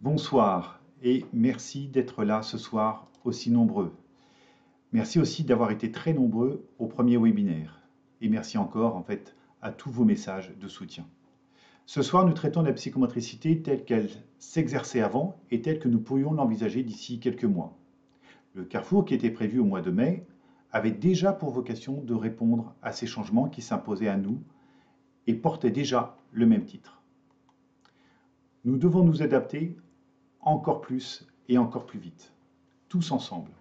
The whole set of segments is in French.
Bonsoir et merci d'être là ce soir aussi nombreux. Merci aussi d'avoir été très nombreux au premier webinaire. Et merci encore en fait à tous vos messages de soutien. Ce soir, nous traitons de la psychomotricité telle qu'elle s'exerçait avant et telle que nous pourrions l'envisager d'ici quelques mois. Le carrefour qui était prévu au mois de mai avait déjà pour vocation de répondre à ces changements qui s'imposaient à nous et portait déjà le même titre. Nous devons nous adapter encore plus et encore plus vite, tous ensemble.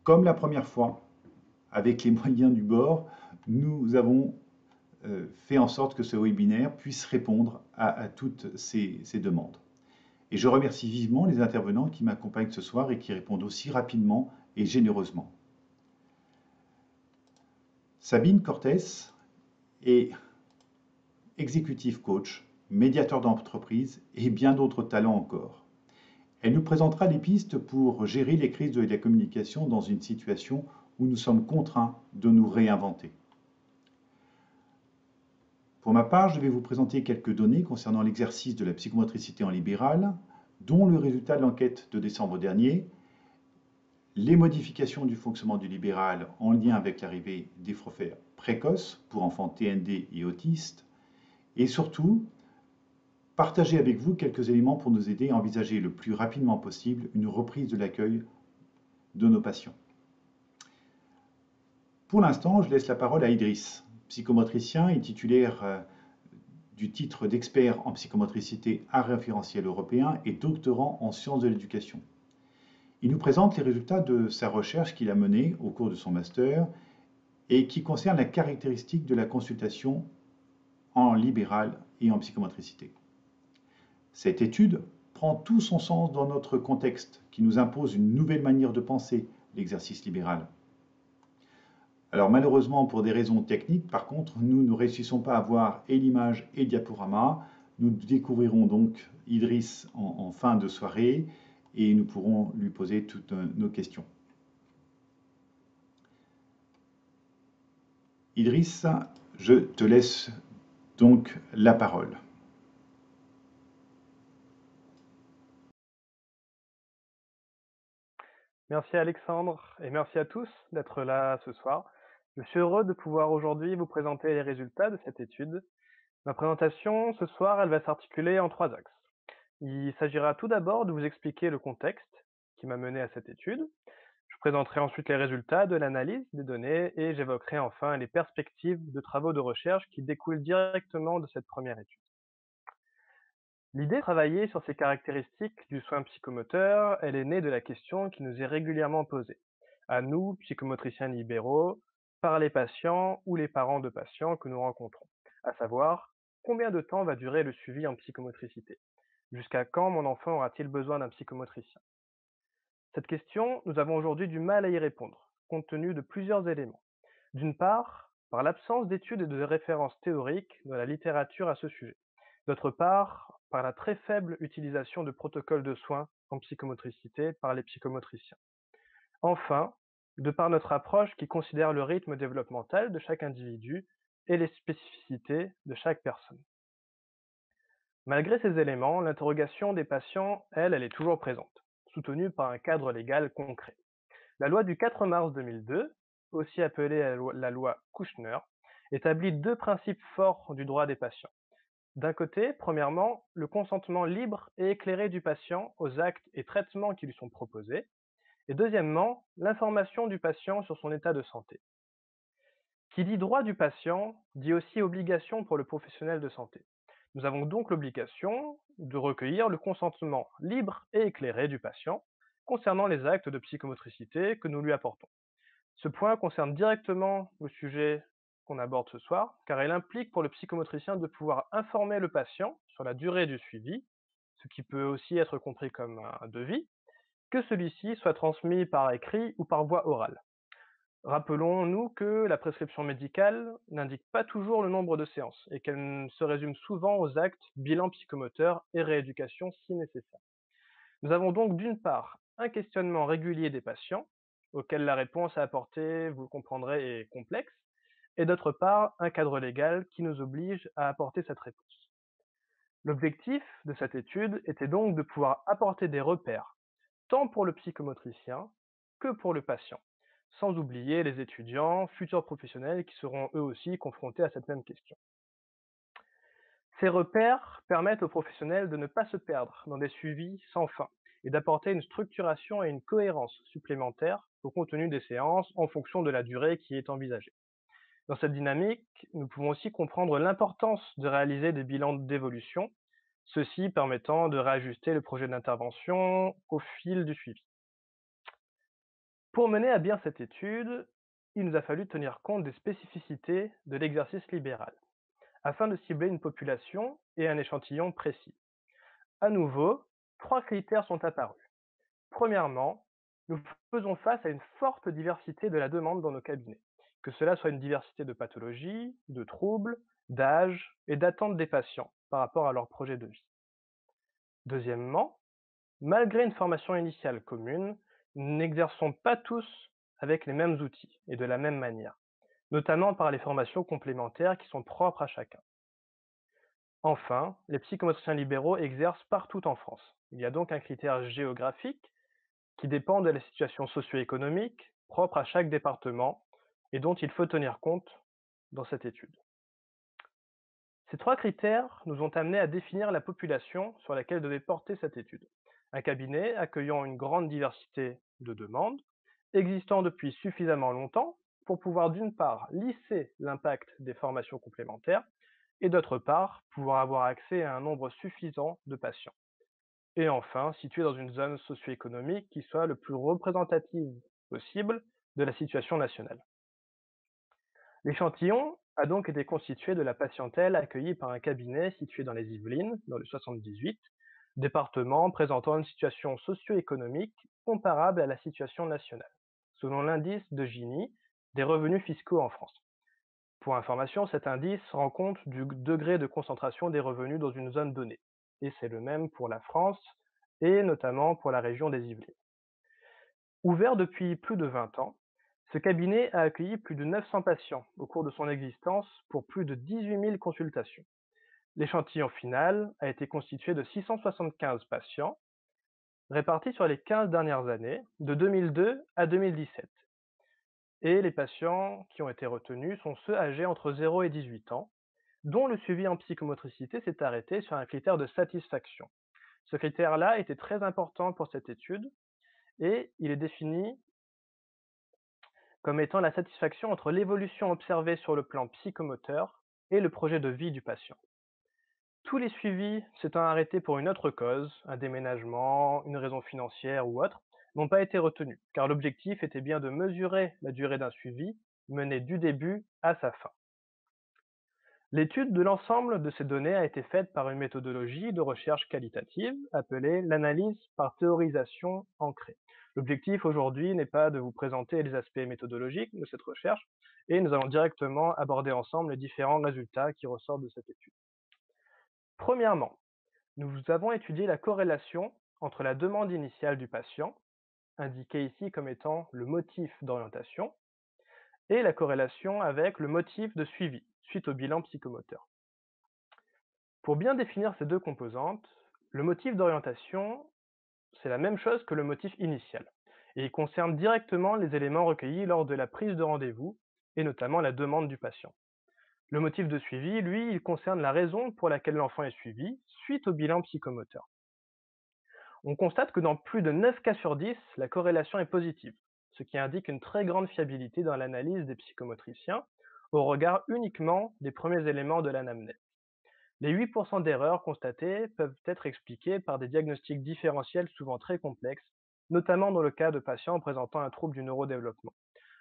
Comme la première fois, avec les moyens du bord, nous avons fait en sorte que ce webinaire puisse répondre à toutes ces demandes. Et je remercie vivement les intervenants qui m'accompagnent ce soir et qui répondent aussi rapidement et généreusement. Sabine Cortés est executive coach, médiateur d'entreprise et bien d'autres talents encore. Elle nous présentera des pistes pour gérer les crises de la communication dans une situation où nous sommes contraints de nous réinventer. Pour ma part, je vais vous présenter quelques données concernant l'exercice de la psychomotricité en libéral, dont le résultat de l'enquête de décembre dernier, les modifications du fonctionnement du libéral en lien avec l'arrivée des forfaits précoces pour enfants TND et autistes, et surtout, partager avec vous quelques éléments pour nous aider à envisager le plus rapidement possible une reprise de l'accueil de nos patients. Pour l'instant, je laisse la parole à Idriss, psychomotricien et titulaire du titre d'expert en psychomotricité à référentiel européen et doctorant en sciences de l'éducation. Il nous présente les résultats de sa recherche qu'il a menée au cours de son master et qui concerne la caractéristique de la consultation en libéral et en psychomotricité. Cette étude prend tout son sens dans notre contexte qui nous impose une nouvelle manière de penser l'exercice libéral. Alors malheureusement, pour des raisons techniques, par contre, nous ne réussissons pas à voir et l'image et le diaporama. Nous découvrirons donc Idriss en fin de soirée et nous pourrons lui poser toutes nos questions. Idriss, je te laisse donc la parole. Merci Alexandre et merci à tous d'être là ce soir. Je suis heureux de pouvoir aujourd'hui vous présenter les résultats de cette étude. Ma présentation ce soir, elle va s'articuler en trois axes. Il s'agira tout d'abord de vous expliquer le contexte qui m'a mené à cette étude. Je présenterai ensuite les résultats de l'analyse des données et j'évoquerai enfin les perspectives de travaux de recherche qui découlent directement de cette première étude. L'idée de travailler sur ces caractéristiques du soin psychomoteur, elle est née de la question qui nous est régulièrement posée, à nous, psychomotriciens libéraux, par les patients ou les parents de patients que nous rencontrons, à savoir combien de temps va durer le suivi en psychomotricité? Jusqu'à quand mon enfant aura-t-il besoin d'un psychomotricien? Cette question, nous avons aujourd'hui du mal à y répondre, compte tenu de plusieurs éléments. D'une part, par l'absence d'études et de références théoriques dans la littérature à ce sujet. D'autre part, par la très faible utilisation de protocoles de soins en psychomotricité par les psychomotriciens. Enfin, de par notre approche qui considère le rythme développemental de chaque individu et les spécificités de chaque personne. Malgré ces éléments, l'interrogation des patients, elle est toujours présente, soutenue par un cadre légal concret. La loi du 4 mars 2002, aussi appelée la loi Kouchner, établit deux principes forts du droit des patients. D'un côté, premièrement, le consentement libre et éclairé du patient aux actes et traitements qui lui sont proposés, et deuxièmement, l'information du patient sur son état de santé. Qui dit droit du patient dit aussi obligation pour le professionnel de santé. Nous avons donc l'obligation de recueillir le consentement libre et éclairé du patient concernant les actes de psychomotricité que nous lui apportons. Ce point concerne directement le sujet qu'on aborde ce soir, car il implique pour le psychomotricien de pouvoir informer le patient sur la durée du suivi, ce qui peut aussi être compris comme un devis, que celui-ci soit transmis par écrit ou par voie orale. Rappelons-nous que la prescription médicale n'indique pas toujours le nombre de séances et qu'elle se résume souvent aux actes, bilan psychomoteur et rééducation si nécessaire. Nous avons donc d'une part un questionnement régulier des patients, auquel la réponse à apporter, vous le comprendrez, est complexe, et d'autre part un cadre légal qui nous oblige à apporter cette réponse. L'objectif de cette étude était donc de pouvoir apporter des repères, tant pour le psychomotricien que pour le patient, sans oublier les étudiants, futurs professionnels qui seront eux aussi confrontés à cette même question. Ces repères permettent aux professionnels de ne pas se perdre dans des suivis sans fin et d'apporter une structuration et une cohérence supplémentaires au contenu des séances en fonction de la durée qui est envisagée. Dans cette dynamique, nous pouvons aussi comprendre l'importance de réaliser des bilans d'évolution, ceci permettant de réajuster le projet d'intervention au fil du suivi. Pour mener à bien cette étude, il nous a fallu tenir compte des spécificités de l'exercice libéral, afin de cibler une population et un échantillon précis. À nouveau, trois critères sont apparus. Premièrement, nous faisons face à une forte diversité de la demande dans nos cabinets, que cela soit une diversité de pathologies, de troubles, d'âge et d'attentes des patients par rapport à leur projet de vie. Deuxièmement, malgré une formation initiale commune, nous n'exerçons pas tous avec les mêmes outils et de la même manière, notamment par les formations complémentaires qui sont propres à chacun. Enfin, les psychomotriciens libéraux exercent partout en France. Il y a donc un critère géographique qui dépend de la situation socio-économique propre à chaque département et dont il faut tenir compte dans cette étude. Ces trois critères nous ont amenés à définir la population sur laquelle devait porter cette étude. Un cabinet accueillant une grande diversité de demandes, existant depuis suffisamment longtemps pour pouvoir d'une part lisser l'impact des formations complémentaires et d'autre part pouvoir avoir accès à un nombre suffisant de patients. Et enfin, situé dans une zone socio-économique qui soit le plus représentative possible de la situation nationale. L'échantillon a donc été constitué de la patientèle accueillie par un cabinet situé dans les Yvelines, dans le 78, département présentant une situation socio-économique comparable à la situation nationale, selon l'indice de Gini des revenus fiscaux en France. Pour information, cet indice rend compte du degré de concentration des revenus dans une zone donnée, et c'est le même pour la France et notamment pour la région des Yvelines. Ouvert depuis plus de 20 ans, ce cabinet a accueilli plus de 900 patients au cours de son existence pour plus de 18 000 consultations. L'échantillon final a été constitué de 675 patients répartis sur les 15 dernières années, de 2002 à 2017. Et les patients qui ont été retenus sont ceux âgés entre 0 et 18 ans, dont le suivi en psychomotricité s'est arrêté sur un critère de satisfaction. Ce critère-là était très important pour cette étude et il est défini comme étant la satisfaction entre l'évolution observée sur le plan psychomoteur et le projet de vie du patient. Tous les suivis s'étant arrêtés pour une autre cause, un déménagement, une raison financière ou autre, n'ont pas été retenus, car l'objectif était bien de mesurer la durée d'un suivi mené du début à sa fin. L'étude de l'ensemble de ces données a été faite par une méthodologie de recherche qualitative appelée l'analyse par théorisation ancrée. L'objectif aujourd'hui n'est pas de vous présenter les aspects méthodologiques de cette recherche, et nous allons directement aborder ensemble les différents résultats qui ressortent de cette étude. Premièrement, nous avons étudié la corrélation entre la demande initiale du patient, indiquée ici comme étant le motif d'orientation, et la corrélation avec le motif de suivi, suite au bilan psychomoteur. Pour bien définir ces deux composantes, le motif d'orientation, c'est la même chose que le motif initial, et il concerne directement les éléments recueillis lors de la prise de rendez-vous, et notamment la demande du patient. Le motif de suivi, lui, il concerne la raison pour laquelle l'enfant est suivi, suite au bilan psychomoteur. On constate que dans plus de 9 cas sur 10, la corrélation est positive, ce qui indique une très grande fiabilité dans l'analyse des psychomotriciens, au regard uniquement des premiers éléments de l'anamnèse. Les 8% d'erreurs constatées peuvent être expliquées par des diagnostics différentiels souvent très complexes, notamment dans le cas de patients présentant un trouble du neurodéveloppement,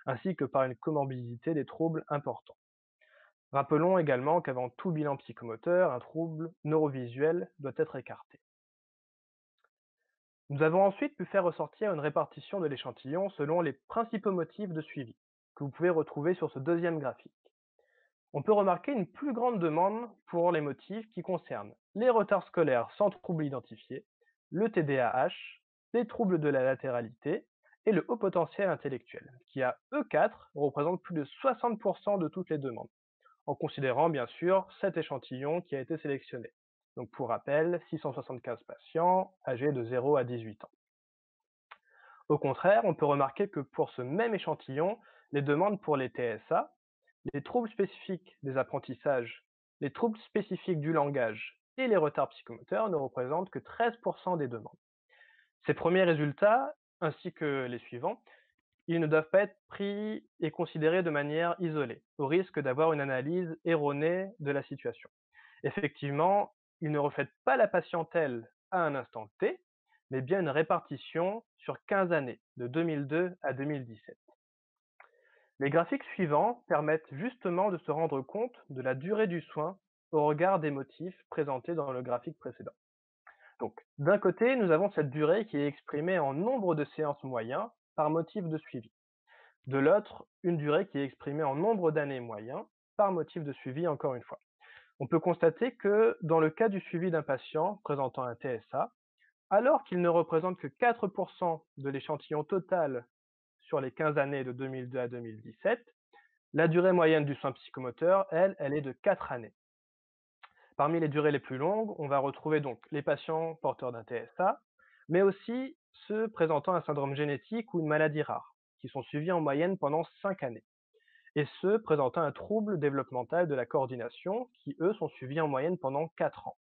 ainsi que par une comorbidité des troubles importants. Rappelons également qu'avant tout bilan psychomoteur, un trouble neurovisuel doit être écarté. Nous avons ensuite pu faire ressortir une répartition de l'échantillon selon les principaux motifs de suivi, que vous pouvez retrouver sur ce deuxième graphique. On peut remarquer une plus grande demande pour les motifs qui concernent les retards scolaires sans trouble identifié, le TDAH, les troubles de la latéralité et le haut potentiel intellectuel, qui à eux quatre représentent plus de 60% de toutes les demandes, en considérant bien sûr cet échantillon qui a été sélectionné. Donc pour rappel, 675 patients âgés de 0 à 18 ans. Au contraire, on peut remarquer que pour ce même échantillon, les demandes pour les TSA, les troubles spécifiques des apprentissages, les troubles spécifiques du langage et les retards psychomoteurs ne représentent que 13% des demandes. Ces premiers résultats, ainsi que les suivants, ils ne doivent pas être pris et considérés de manière isolée, au risque d'avoir une analyse erronée de la situation. Effectivement, ils ne reflètent pas la patientèle à un instant T, mais bien une répartition sur 15 années, de 2002 à 2017. Les graphiques suivants permettent justement de se rendre compte de la durée du soin au regard des motifs présentés dans le graphique précédent. Donc, d'un côté, nous avons cette durée qui est exprimée en nombre de séances moyens par motif de suivi. De l'autre, une durée qui est exprimée en nombre d'années moyens par motif de suivi encore une fois. On peut constater que dans le cas du suivi d'un patient présentant un TSA, alors qu'il ne représente que 4% de l'échantillon total sur les 15 années de 2002 à 2017, la durée moyenne du soin psychomoteur, elle est de 4 années. Parmi les durées les plus longues, on va retrouver donc les patients porteurs d'un TSA, mais aussi ceux présentant un syndrome génétique ou une maladie rare, qui sont suivis en moyenne pendant 5 années, et ceux présentant un trouble développemental de la coordination, qui eux sont suivis en moyenne pendant 4 ans.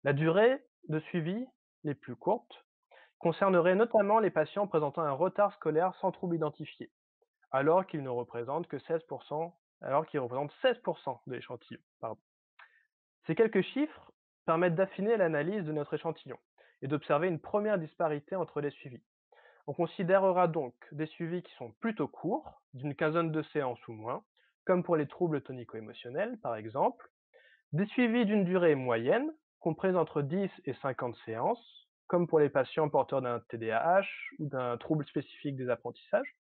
La durée de suivi les plus courtes concernerait notamment les patients présentant un retard scolaire sans trouble identifié, alors qu'ils ne représentent que 16%, alors qu'ils représentent 16% de l'échantillon. Ces quelques chiffres permettent d'affiner l'analyse de notre échantillon et d'observer une première disparité entre les suivis. On considérera donc des suivis qui sont plutôt courts, d'une quinzaine de séances ou moins, comme pour les troubles tonico-émotionnels par exemple, des suivis d'une durée moyenne, comprise entre 10 et 50 séances, comme pour les patients porteurs d'un TDAH ou d'un trouble spécifique des apprentissages,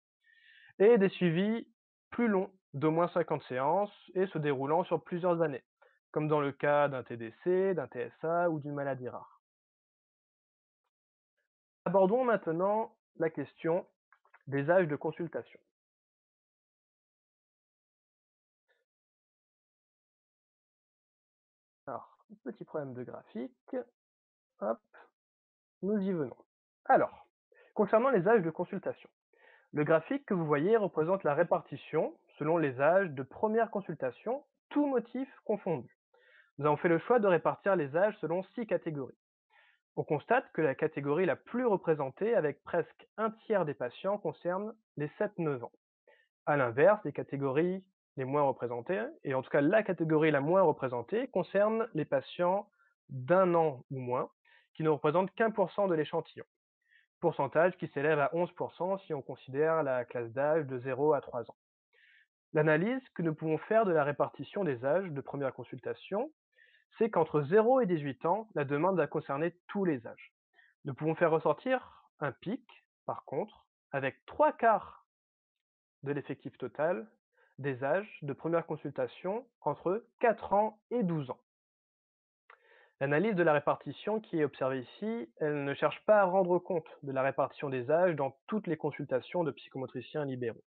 et des suivis plus longs, d'au moins 50 séances et se déroulant sur plusieurs années, comme dans le cas d'un TDC, d'un TSA ou d'une maladie rare. Abordons maintenant la question des âges de consultation. Alors, petit problème de graphique, hop, nous y venons. Alors, concernant les âges de consultation, le graphique que vous voyez représente la répartition selon les âges de première consultation, tous motifs confondus. Nous avons fait le choix de répartir les âges selon 6 catégories. On constate que la catégorie la plus représentée, avec presque un tiers des patients, concerne les 7-9 ans. À l'inverse, les catégories les moins représentées, et en tout cas la catégorie la moins représentée, concerne les patients d'un an ou moins, qui ne représentent qu'1% de l'échantillon. Pourcentage qui s'élève à 11% si on considère la classe d'âge de 0 à 3 ans. L'analyse que nous pouvons faire de la répartition des âges de première consultation, c'est qu'entre 0 et 18 ans, la demande va concerner tous les âges. Nous pouvons faire ressortir un pic, par contre, avec 3/4 de l'effectif total des âges de première consultation entre 4 ans et 12 ans. L'analyse de la répartition qui est observée ici, elle ne cherche pas à rendre compte de la répartition des âges dans toutes les consultations de psychomotriciens libéraux.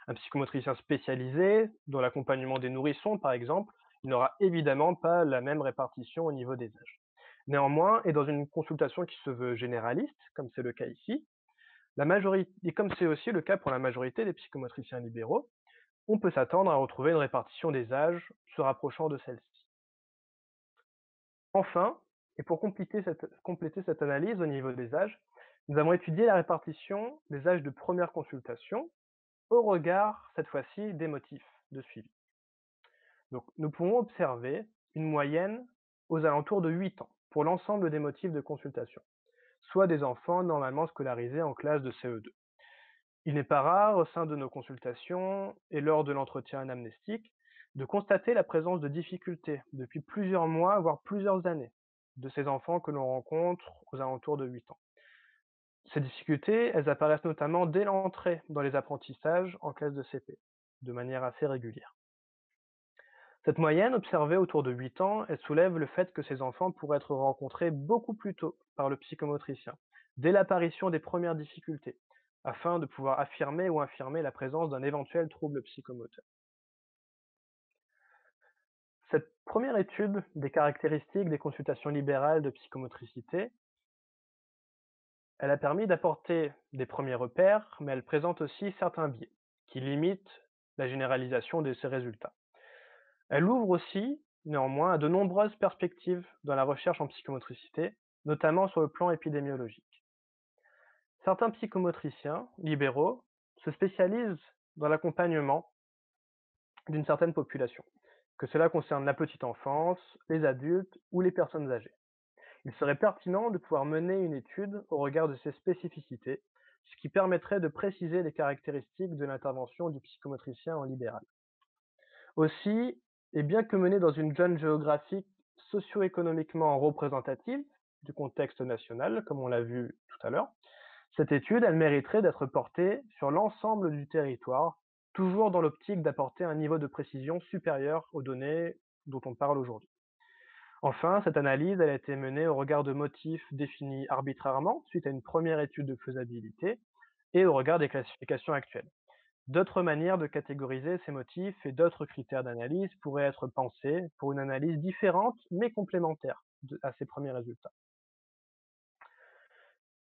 Un psychomotricien spécialisé, dans l'accompagnement des nourrissons par exemple, il n'aura évidemment pas la même répartition au niveau des âges. Néanmoins, et dans une consultation qui se veut généraliste, comme c'est le cas ici, la majorité, et comme c'est aussi le cas pour la majorité des psychomotriciens libéraux, on peut s'attendre à retrouver une répartition des âges se rapprochant de celle-ci. Enfin, et pour compléter cette analyse au niveau des âges, nous avons étudié la répartition des âges de première consultation au regard, cette fois-ci, des motifs de suivi. Donc, nous pouvons observer une moyenne aux alentours de 8 ans pour l'ensemble des motifs de consultation, soit des enfants normalement scolarisés en classe de CE2. Il n'est pas rare au sein de nos consultations et lors de l'entretien anamnestique de constater la présence de difficultés depuis plusieurs mois, voire plusieurs années, de ces enfants que l'on rencontre aux alentours de 8 ans. Ces difficultés, elles apparaissent notamment dès l'entrée dans les apprentissages en classe de CP, de manière assez régulière. Cette moyenne, observée autour de 8 ans, elle soulève le fait que ces enfants pourraient être rencontrés beaucoup plus tôt par le psychomotricien, dès l'apparition des premières difficultés, afin de pouvoir affirmer ou infirmer la présence d'un éventuel trouble psychomoteur. Cette première étude des caractéristiques des consultations libérales de psychomotricité, elle a permis d'apporter des premiers repères, mais elle présente aussi certains biais qui limitent la généralisation de ces résultats. Elle ouvre aussi, néanmoins, à de nombreuses perspectives dans la recherche en psychomotricité, notamment sur le plan épidémiologique. Certains psychomotriciens libéraux se spécialisent dans l'accompagnement d'une certaine population, que cela concerne la petite enfance, les adultes ou les personnes âgées. Il serait pertinent de pouvoir mener une étude au regard de ces spécificités, ce qui permettrait de préciser les caractéristiques de l'intervention du psychomotricien en libéral. Aussi, et bien que menée dans une zone géographique socio-économiquement représentative du contexte national, comme on l'a vu tout à l'heure, cette étude, elle mériterait d'être portée sur l'ensemble du territoire, toujours dans l'optique d'apporter un niveau de précision supérieur aux données dont on parle aujourd'hui. Enfin, cette analyse elle a été menée au regard de motifs définis arbitrairement suite à une première étude de faisabilité et au regard des classifications actuelles. D'autres manières de catégoriser ces motifs et d'autres critères d'analyse pourraient être pensés pour une analyse différente mais complémentaire à ces premiers résultats.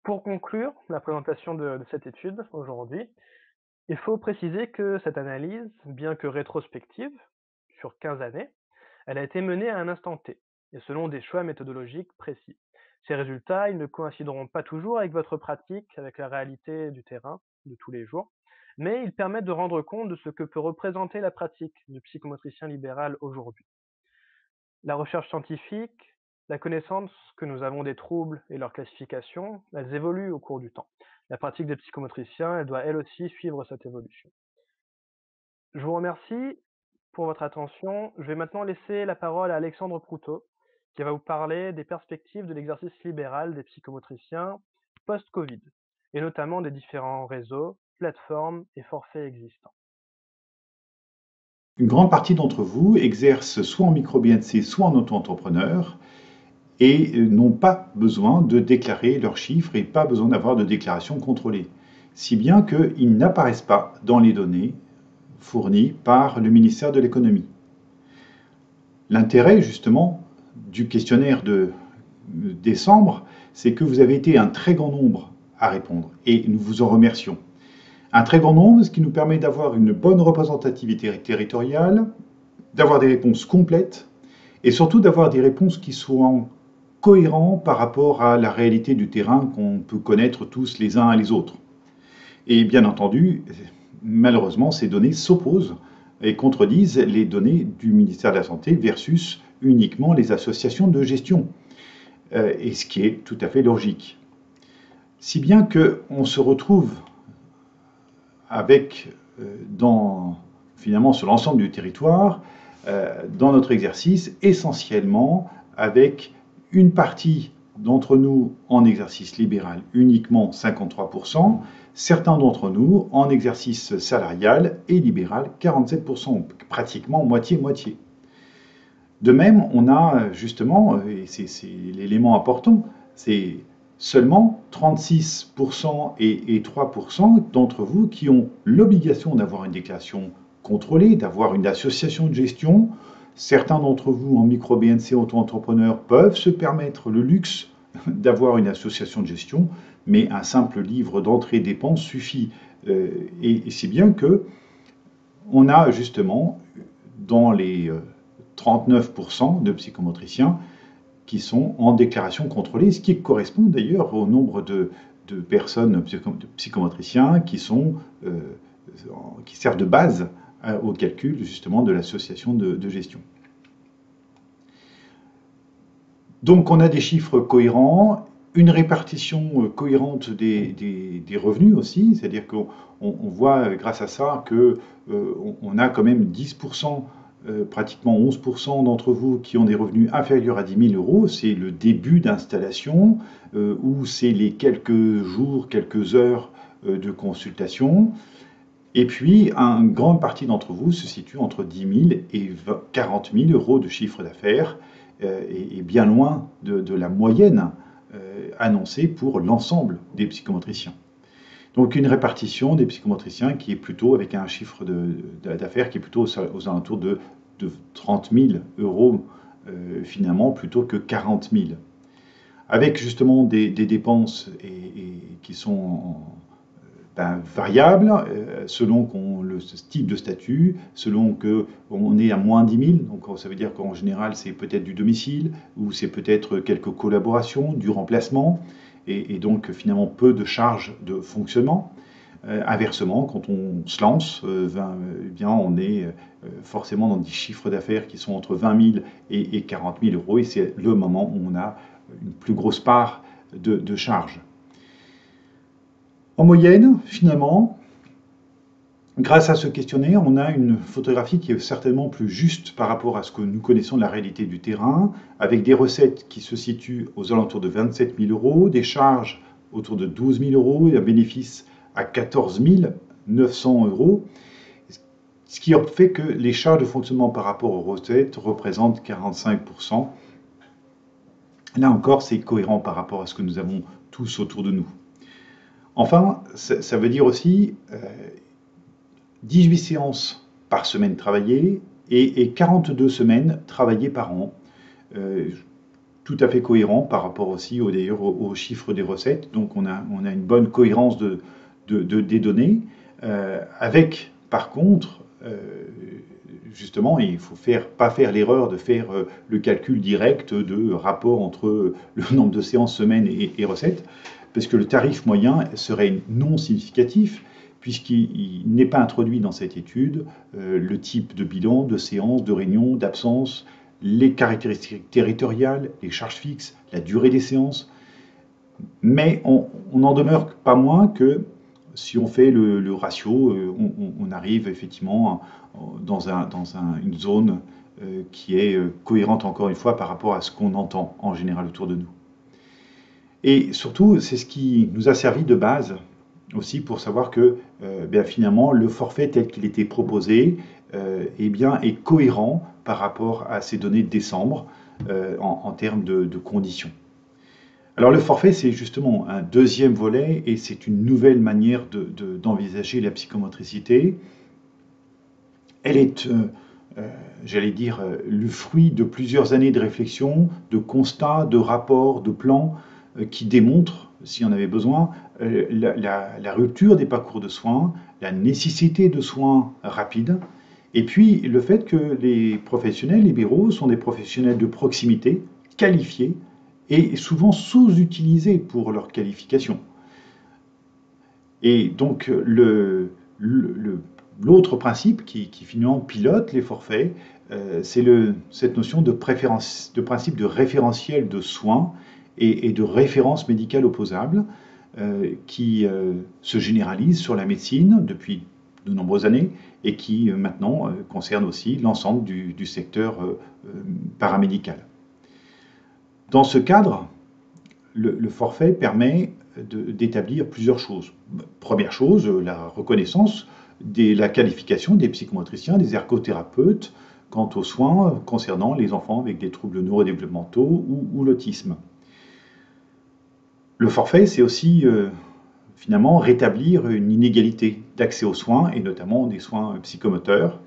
Pour conclure la présentation de cette étude aujourd'hui, il faut préciser que cette analyse, bien que rétrospective, sur 15 années, elle a été menée à un instant T, et selon des choix méthodologiques précis. Ces résultats, ils ne coïncideront pas toujours avec votre pratique, avec la réalité du terrain de tous les jours, mais ils permettent de rendre compte de ce que peut représenter la pratique du psychomotricien libéral aujourd'hui. La recherche scientifique, la connaissance que nous avons des troubles et leur classification, elles évoluent au cours du temps. La pratique des psychomotriciens, elle doit elle aussi suivre cette évolution. Je vous remercie pour votre attention. Je vais maintenant laisser la parole à Alexandre Proutot, qui va vous parler des perspectives de l'exercice libéral des psychomotriciens post-Covid, et notamment des différents réseaux, plateformes et forfaits existants. Une grande partie d'entre vous exercent soit en micro-BNC, soit en auto-entrepreneur et n'ont pas besoin de déclarer leurs chiffres et pas besoin d'avoir de déclaration contrôlée. Si bien qu'ils n'apparaissent pas dans les données fournies par le ministère de l'économie. L'intérêt justement du questionnaire de décembre, c'est que vous avez été un très grand nombre à répondre et nous vous en remercions. Un très grand nombre, ce qui nous permet d'avoir une bonne représentativité territoriale, d'avoir des réponses complètes et surtout d'avoir des réponses qui soient cohérentes par rapport à la réalité du terrain qu'on peut connaître tous les uns et les autres. Et bien entendu, malheureusement, ces données s'opposent et contredisent les données du ministère de la Santé versus uniquement les associations de gestion, et ce qui est tout à fait logique. Si bien qu'on se retrouve avec, finalement sur l'ensemble du territoire, dans notre exercice, essentiellement avec une partie d'entre nous en exercice libéral, uniquement 53%, certains d'entre nous en exercice salarial et libéral, 47%, pratiquement moitié-moitié. De même, on a justement, et c'est l'élément important, c'est seulement 36% et 3% d'entre vous qui ont l'obligation d'avoir une déclaration contrôlée, d'avoir une association de gestion. Certains d'entre vous en micro-BNC auto-entrepreneurs peuvent se permettre le luxe d'avoir une association de gestion, mais un simple livre d'entrée dépenses suffit. Et c'est bien que on a justement dans les 39% de psychomotriciens qui sont en déclaration contrôlée, ce qui correspond d'ailleurs au nombre de personnes, de psychomotriciens qui servent de base au calcul justement de l'association de gestion. Donc on a des chiffres cohérents, une répartition cohérente des revenus aussi, c'est-à-dire qu'on voit grâce à ça qu'on a quand même 10%, pratiquement 11% d'entre vous qui ont des revenus inférieurs à 10 000 euros. C'est le début d'installation ou c'est les quelques jours, quelques heures de consultation. Et puis, une grande partie d'entre vous se situe entre 10 000 et 40 000 euros de chiffre d'affaires et bien loin de la moyenne annoncée pour l'ensemble des psychomotriciens. Donc une répartition des psychomotriciens qui est plutôt avec un chiffre d'affaires qui est plutôt aux alentours de de 30 000 euros finalement plutôt que 40 000. Avec justement des dépenses qui sont variables selon le type de statut, selon qu'on est à moins 10 000, donc ça veut dire qu'en général c'est peut-être du domicile ou c'est peut-être quelques collaborations, du remplacement et donc finalement peu de charges de fonctionnement. Inversement, quand on se lance, eh bien, on est forcément dans des chiffres d'affaires qui sont entre 20 000 et 40 000 euros et c'est le moment où on a une plus grosse part de charges. En moyenne, finalement, grâce à ce questionnaire, on a une photographie qui est certainement plus juste par rapport à ce que nous connaissons de la réalité du terrain, avec des recettes qui se situent aux alentours de 27 000 euros, des charges autour de 12 000 euros et un bénéfice à 14 900 euros, ce qui fait que les charges de fonctionnement par rapport aux recettes représentent 45%. Là encore, c'est cohérent par rapport à ce que nous avons tous autour de nous. Enfin, ça veut dire aussi 18 séances par semaine travaillées et 42 semaines travaillées par an. Tout à fait cohérent par rapport aussi d'ailleurs aux chiffres des recettes. Donc on a une bonne cohérence des données. Avec par contre, justement, il ne faut pas faire l'erreur de faire le calcul direct de rapport entre le nombre de séances semaine et recettes, parce que le tarif moyen serait non significatif, puisqu'il n'est pas introduit dans cette étude le type de bilan, de séance, de réunion, d'absence, les caractéristiques territoriales, les charges fixes, la durée des séances. Mais on n'en demeure pas moins que si on fait le ratio, on arrive effectivement dans une zone qui est cohérente encore une fois par rapport à ce qu'on entend en général autour de nous. Et surtout, c'est ce qui nous a servi de base aussi pour savoir que finalement le forfait tel qu'il était proposé est cohérent par rapport à ces données de décembre en termes de conditions. Alors le forfait, c'est justement un deuxième volet et c'est une nouvelle manière d'envisager la psychomotricité. Elle est, j'allais dire, le fruit de plusieurs années de réflexion, de constats, de rapports, de plans qui démontrent, s'il y en avait besoin, la rupture des parcours de soins, la nécessité de soins rapides, et puis le fait que les professionnels libéraux sont des professionnels de proximité, qualifiés, et souvent sous-utilisés pour leur qualification. Et donc l'autre principe qui finalement pilote les forfaits, c'est cette notion de principe de référentiel de soins et de référence médicale opposable qui se généralise sur la médecine depuis de nombreuses années et qui maintenant concerne aussi l'ensemble du secteur paramédical. Dans ce cadre, le forfait permet d'établir plusieurs choses. Première chose, la reconnaissance de la qualification des psychomotriciens, des ergothérapeutes quant aux soins concernant les enfants avec des troubles neurodéveloppementaux ou l'autisme. Le forfait, c'est aussi finalement rétablir une inégalité d'accès aux soins et notamment des soins psychomoteurs.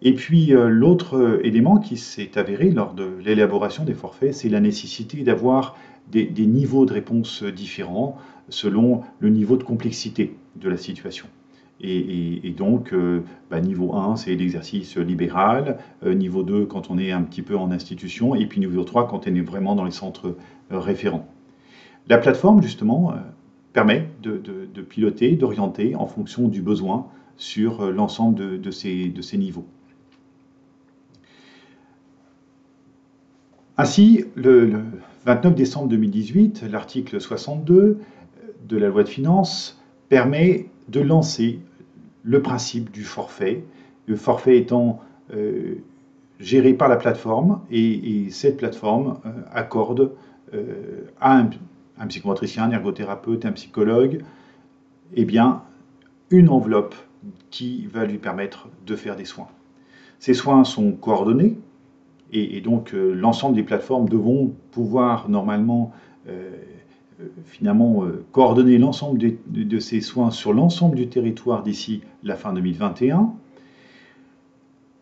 Et puis l'autre élément qui s'est avéré lors de l'élaboration des forfaits, c'est la nécessité d'avoir des niveaux de réponse différents selon le niveau de complexité de la situation. Et donc, niveau 1, c'est l'exercice libéral, niveau 2, quand on est un petit peu en institution, et puis niveau 3, quand on est vraiment dans les centres référents. La plateforme, justement, permet de piloter, d'orienter en fonction du besoin sur l'ensemble de ces niveaux. Ainsi, le 29 décembre 2018, l'article 62 de la loi de finances permet de lancer le principe du forfait, le forfait étant géré par la plateforme et cette plateforme accorde à un psychomotricien, un ergothérapeute, un psychologue, une enveloppe qui va lui permettre de faire des soins. Ces soins sont coordonnés et donc l'ensemble des plateformes devront pouvoir normalement coordonner l'ensemble de ces soins sur l'ensemble du territoire d'ici la fin 2021.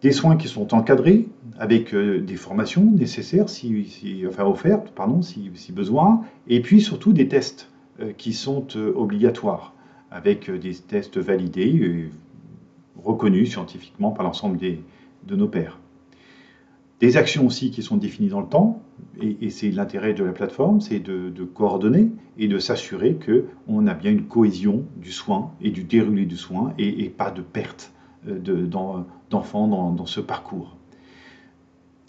Des soins qui sont encadrés avec des formations nécessaires, enfin offertes, pardon, si besoin, et puis surtout des tests qui sont obligatoires, avec des tests validés, reconnus scientifiquement par l'ensemble de nos pairs. Des actions aussi qui sont définies dans le temps, et c'est l'intérêt de la plateforme, c'est de coordonner et de s'assurer qu'on a bien une cohésion du soin et du déroulé du soin et pas de perte d'enfants dans ce parcours.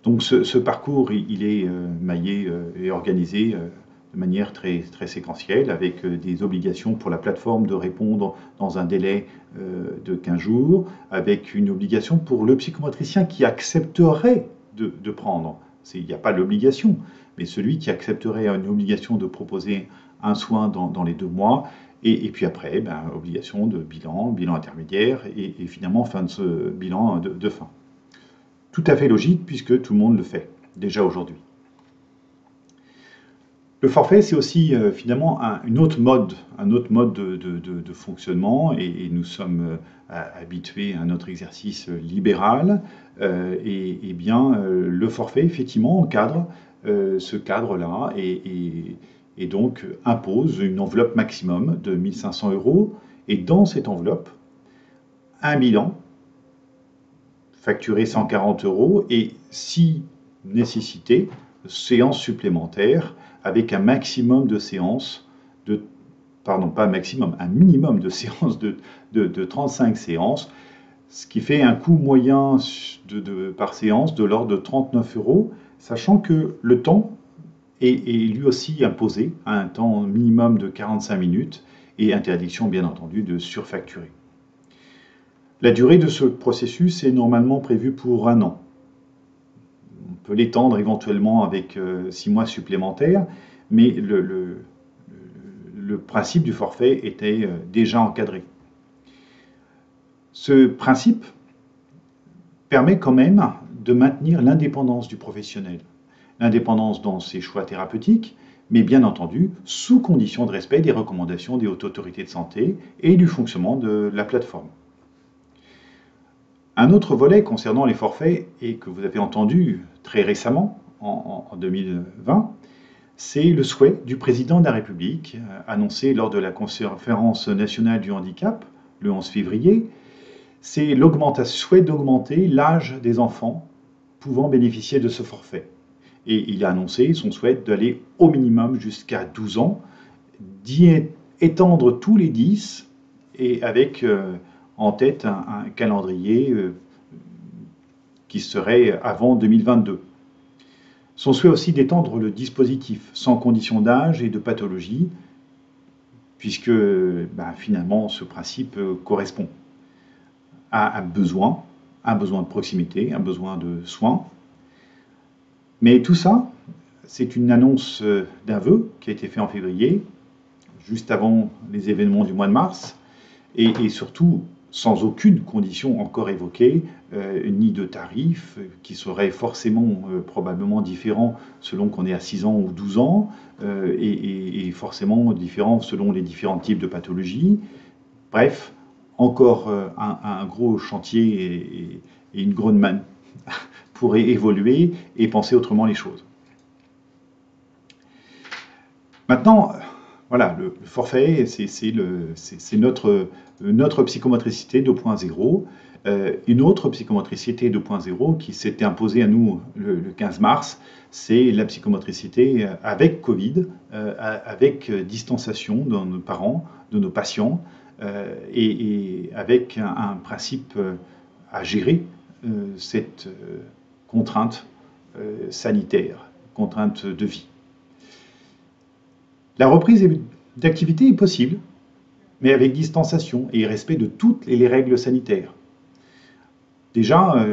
Donc ce parcours, il est maillé et organisé de manière très, très séquentielle, avec des obligations pour la plateforme de répondre dans un délai de 15 jours, avec une obligation pour le psychomotricien qui accepterait de prendre. Il n'y a pas l'obligation, mais celui qui accepterait une obligation de proposer un soin dans les 2 mois, et puis après, obligation de bilan intermédiaire, et finalement fin de ce bilan de fin. Tout à fait logique, puisque tout le monde le fait, déjà aujourd'hui. Le forfait, c'est aussi finalement un autre mode de fonctionnement, et nous sommes habitués à notre exercice libéral, et bien le forfait, effectivement, encadre ce cadre-là, et donc impose une enveloppe maximum de 1 500 €, et dans cette enveloppe, un bilan facturé 140 €, et si nécessité, séances supplémentaires avec un maximum de séances, pardon, pas un maximum, un minimum de séances de 35 séances, ce qui fait un coût moyen par séance de l'ordre de 39 €, sachant que le temps est lui aussi imposé à un temps minimum de 45 minutes, et interdiction bien entendu de surfacturer. La durée de ce processus est normalement prévue pour 1 an. On peut l'étendre éventuellement avec 6 mois supplémentaires, mais le principe du forfait était déjà encadré. Ce principe permet quand même de maintenir l'indépendance du professionnel, l'indépendance dans ses choix thérapeutiques, mais bien entendu sous condition de respect des recommandations des hautes autorités de santé et du fonctionnement de la plateforme. Un autre volet concernant les forfaits, et que vous avez entendu très récemment, en 2020, c'est le souhait du président de la République, annoncé lors de la conférence nationale du handicap, le 11 février, c'est le souhait d'augmenter l'âge des enfants pouvant bénéficier de ce forfait. Et il a annoncé son souhait d'aller au minimum jusqu'à 12 ans, d'y étendre tous les 10, et avec en tête un calendrier qui serait avant 2022. Son souhait aussi d'étendre le dispositif sans condition d'âge et de pathologie, puisque finalement ce principe correspond à un besoin de proximité, un besoin de soins. Mais tout ça, c'est une annonce d'un vœu qui a été fait en février, juste avant les événements du mois de mars, et surtout sans aucune condition encore évoquée, ni de tarif, qui serait forcément probablement différent selon qu'on est à 6 ans ou 12 ans, et forcément différent selon les différents types de pathologies. Bref, encore un gros chantier et une grande manne pour évoluer et penser autrement les choses. Maintenant, voilà, le forfait, c'est notre psychomotricité 2.0. Une autre psychomotricité 2.0 qui s'était imposée à nous le 15 mars, c'est la psychomotricité avec Covid, avec distanciation de nos parents, de nos patients, et avec un principe à gérer cette contrainte sanitaire, contrainte de vie. La reprise d'activité est possible, mais avec distanciation et respect de toutes les règles sanitaires. Déjà,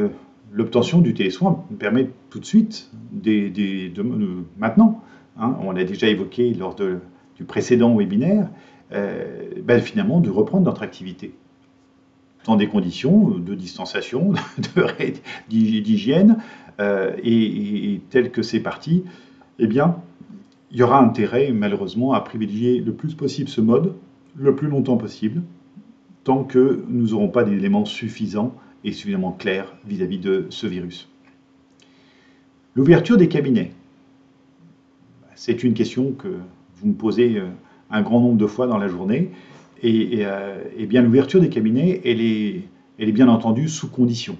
l'obtention du télésoin permet tout de suite, maintenant, hein, on l'a déjà évoqué lors du précédent webinaire, finalement de reprendre notre activité dans des conditions de distanciation, d'hygiène, et tel que c'est parti, eh bien, il y aura intérêt, malheureusement, à privilégier le plus possible ce mode, le plus longtemps possible, tant que nous n'aurons pas d'éléments suffisants et suffisamment clair vis-à-vis de ce virus. L'ouverture des cabinets. C'est une question que vous me posez un grand nombre de fois dans la journée. Et bien l'ouverture des cabinets, elle est bien entendu sous condition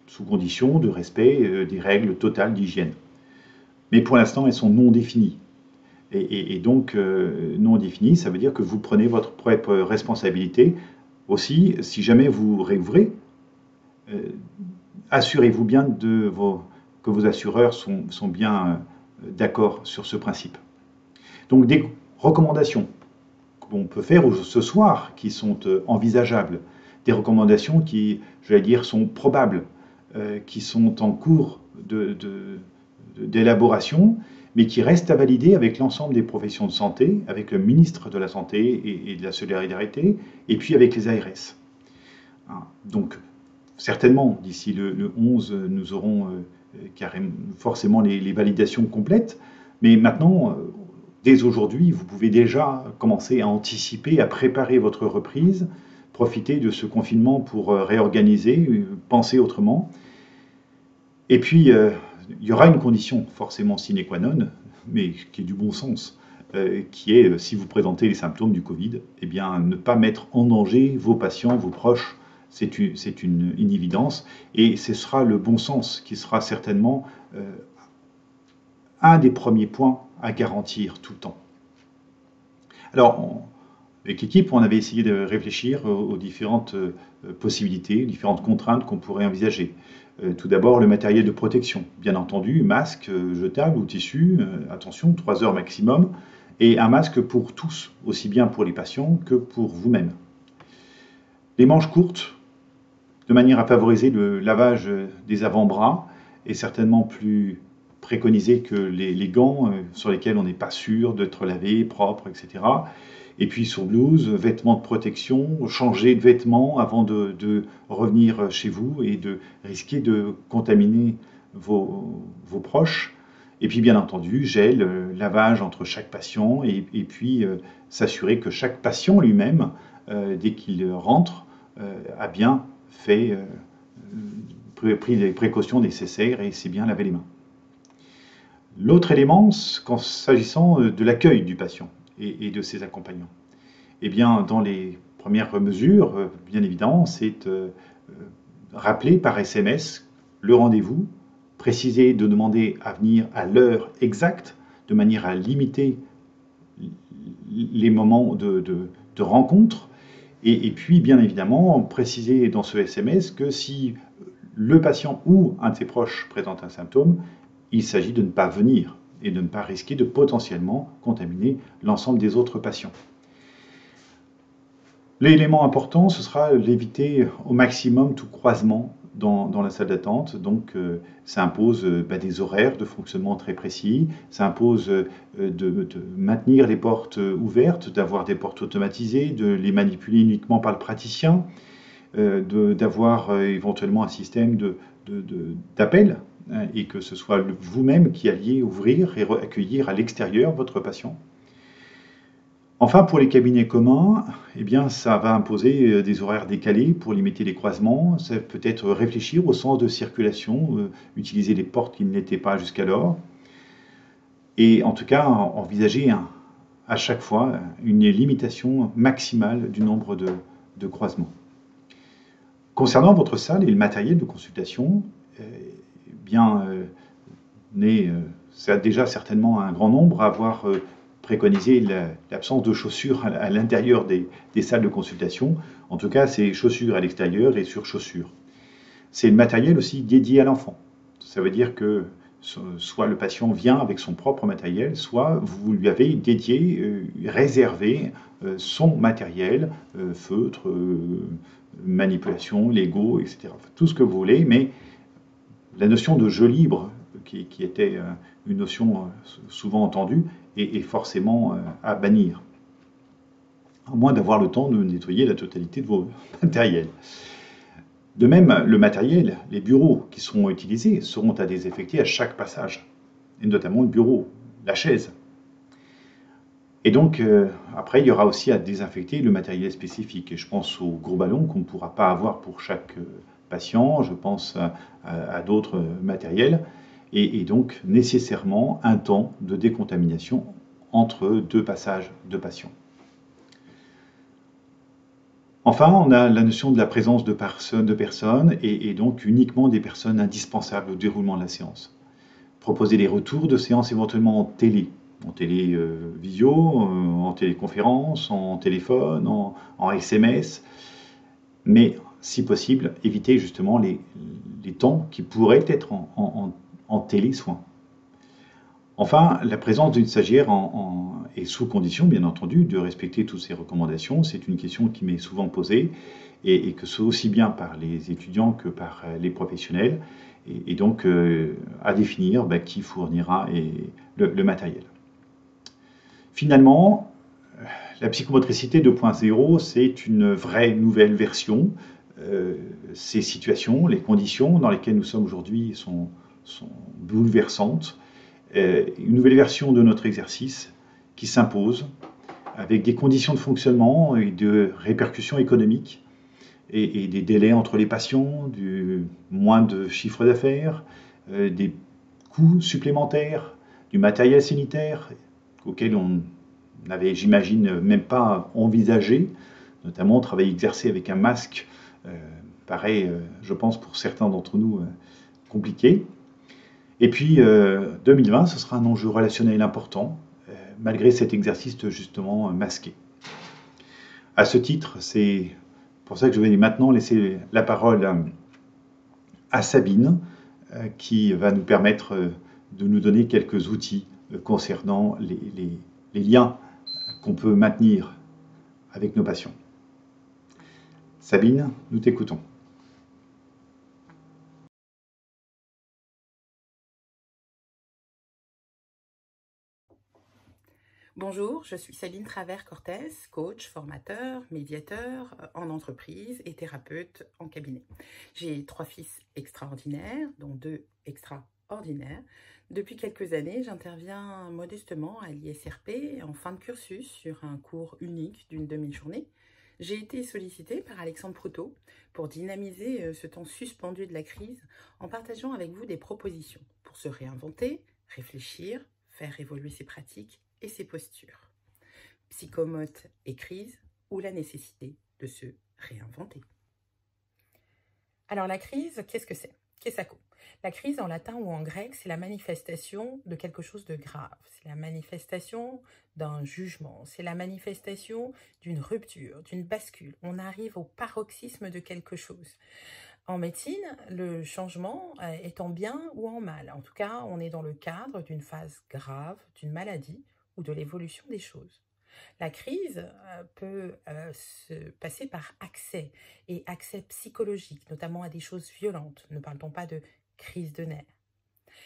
de respect des règles totales d'hygiène. Mais pour l'instant, elles sont non définies. Et donc, non définies, ça veut dire que vous prenez votre propre responsabilité. Aussi, si jamais vous réouvrez, assurez-vous bien que vos assureurs sont bien d'accord sur ce principe. Donc, des recommandations qu'on peut faire ce soir, qui sont envisageables, des recommandations qui, j'allais dire, sont probables, qui sont en cours d'élaboration, mais qui restent à valider avec l'ensemble des professions de santé, avec le ministre de la Santé et de la Solidarité, et puis avec les ARS. Donc, certainement, d'ici le 11, nous aurons forcément les validations complètes, mais maintenant, dès aujourd'hui, vous pouvez déjà commencer à anticiper, à préparer votre reprise, profiter de ce confinement pour réorganiser, penser autrement. Et puis, il y aura une condition forcément sine qua non, mais qui est du bon sens, qui est, si vous présentez les symptômes du Covid, eh bien, ne pas mettre en danger vos patients, vos proches. C'est une évidence, et ce sera le bon sens qui sera certainement un des premiers points à garantir tout le temps. Alors, avec l'équipe, on avait essayé de réfléchir aux différentes possibilités, aux différentes contraintes qu'on pourrait envisager. Tout d'abord, le matériel de protection. Bien entendu, masque jetable ou tissu, attention, 3 heures maximum, et un masque pour tous, aussi bien pour les patients que pour vous-même. Les manches courtes, de manière à favoriser le lavage des avant-bras, est certainement plus préconisé que les gants sur lesquels on n'est pas sûr d'être lavé, propre, etc. Et puis sur blouse, vêtements de protection, changer de vêtements avant de revenir chez vous et de risquer de contaminer vos proches. Et puis bien entendu, gel, lavage entre chaque patient et puis s'assurer que chaque patient lui-même, dès qu'il rentre, a bien pris les précautions nécessaires et s'est bien lavé les mains. L'autre élément, s'agissant de l'accueil du patient et de ses accompagnants, eh bien, dans les premières mesures, bien évidemment, c'est rappeler par SMS le rendez-vous, préciser de demander à venir à l'heure exacte, de manière à limiter les moments de rencontre, et puis, bien évidemment, préciser dans ce SMS que si le patient ou un de ses proches présente un symptôme, il s'agit de ne pas venir et de ne pas risquer de potentiellement contaminer l'ensemble des autres patients. L'élément important, ce sera d'éviter au maximum tout croisement dans la salle d'attente. Donc, ça impose des horaires de fonctionnement très précis, ça impose de maintenir les portes ouvertes, d'avoir des portes automatisées, de les manipuler uniquement par le praticien, d'avoir éventuellement un système d'appel, et que ce soit vous-même qui alliez ouvrir et accueillir à l'extérieur votre patient. Enfin, pour les cabinets communs, eh bien, ça va imposer des horaires décalés pour limiter les croisements. Ça peut être réfléchir au sens de circulation, utiliser les portes qui ne l'étaient pas jusqu'alors. Et en tout cas, envisager à chaque fois une limitation maximale du nombre de croisements. Concernant votre salle et le matériel de consultation, c'est déjà certainement un grand nombre à avoir préconiser l'absence de chaussures à l'intérieur des salles de consultation. En tout cas, c'est chaussures à l'extérieur et sur chaussures. C'est le matériel aussi dédié à l'enfant. Ça veut dire que soit le patient vient avec son propre matériel, soit vous lui avez dédié, réservé son matériel, feutre, manipulation, Lego, etc. Tout ce que vous voulez, mais la notion de jeu libre, qui était une notion souvent entendue, est forcément à bannir, à moins d'avoir le temps de nettoyer la totalité de vos matériels. De même, le matériel, les bureaux qui seront utilisés seront à désinfecter à chaque passage, et notamment le bureau, la chaise. Et donc, après, il y aura aussi à désinfecter le matériel spécifique. Et je pense aux gros ballons qu'on ne pourra pas avoir pour chaque patients, je pense à d'autres matériels, et donc nécessairement un temps de décontamination entre deux passages de patients. Enfin, on a la notion de la présence de personnes et donc uniquement des personnes indispensables au déroulement de la séance. Proposer des retours de séance éventuellement en télé visio, en téléconférence, en téléphone, en SMS, mais si possible, éviter justement les temps qui pourraient être en télésoins. Enfin, la présence d'une stagiaire est sous condition, bien entendu, de respecter toutes ces recommandations. C'est une question qui m'est souvent posée et que ce aussi bien par les étudiants que par les professionnels. Et donc, à définir qui fournira le matériel. Finalement, la psychomotricité 2.0, c'est une vraie nouvelle version. Ces situations, les conditions dans lesquelles nous sommes aujourd'hui sont bouleversantes. Une nouvelle version de notre exercice qui s'impose avec des conditions de fonctionnement et de répercussions économiques et des délais entre les patients, moins de chiffre d'affaires, des coûts supplémentaires, du matériel sanitaire auquel on n'avait, j'imagine, même pas envisagé, notamment travail exercé avec un masque, paraît, je pense, pour certains d'entre nous, compliqué. Et puis 2020, ce sera un enjeu relationnel important, malgré cet exercice justement masqué. À ce titre, c'est pour ça que je vais maintenant laisser la parole à Sabine, qui va nous permettre de nous donner quelques outils concernant les liens qu'on peut maintenir avec nos patients. Sabine, nous t'écoutons. Bonjour, je suis Sabine Travers-Cortez, coach, formateur, médiateur en entreprise et thérapeute en cabinet. J'ai 3 fils extraordinaires, dont 2 extraordinaires. Depuis quelques années, j'interviens modestement à l'ISRP en fin de cursus sur un cours unique d'une demi-journée. J'ai été sollicitée par Alexandre Proutot pour dynamiser ce temps suspendu de la crise en partageant avec vous des propositions pour se réinventer, réfléchir, faire évoluer ses pratiques et ses postures. Psychomote et crise ou la nécessité de se réinventer. Alors la crise, qu'est-ce que c'est? Qu'est-ce? La crise en latin ou en grec, c'est la manifestation de quelque chose de grave. C'est la manifestation d'un jugement. C'est la manifestation d'une rupture, d'une bascule. On arrive au paroxysme de quelque chose. En médecine, le changement est en bien ou en mal. En tout cas, on est dans le cadre d'une phase grave, d'une maladie ou de l'évolution des choses. La crise peut se passer par accès, et accès psychologique, notamment à des choses violentes. Ne parle-t-on pas de crise de nerfs?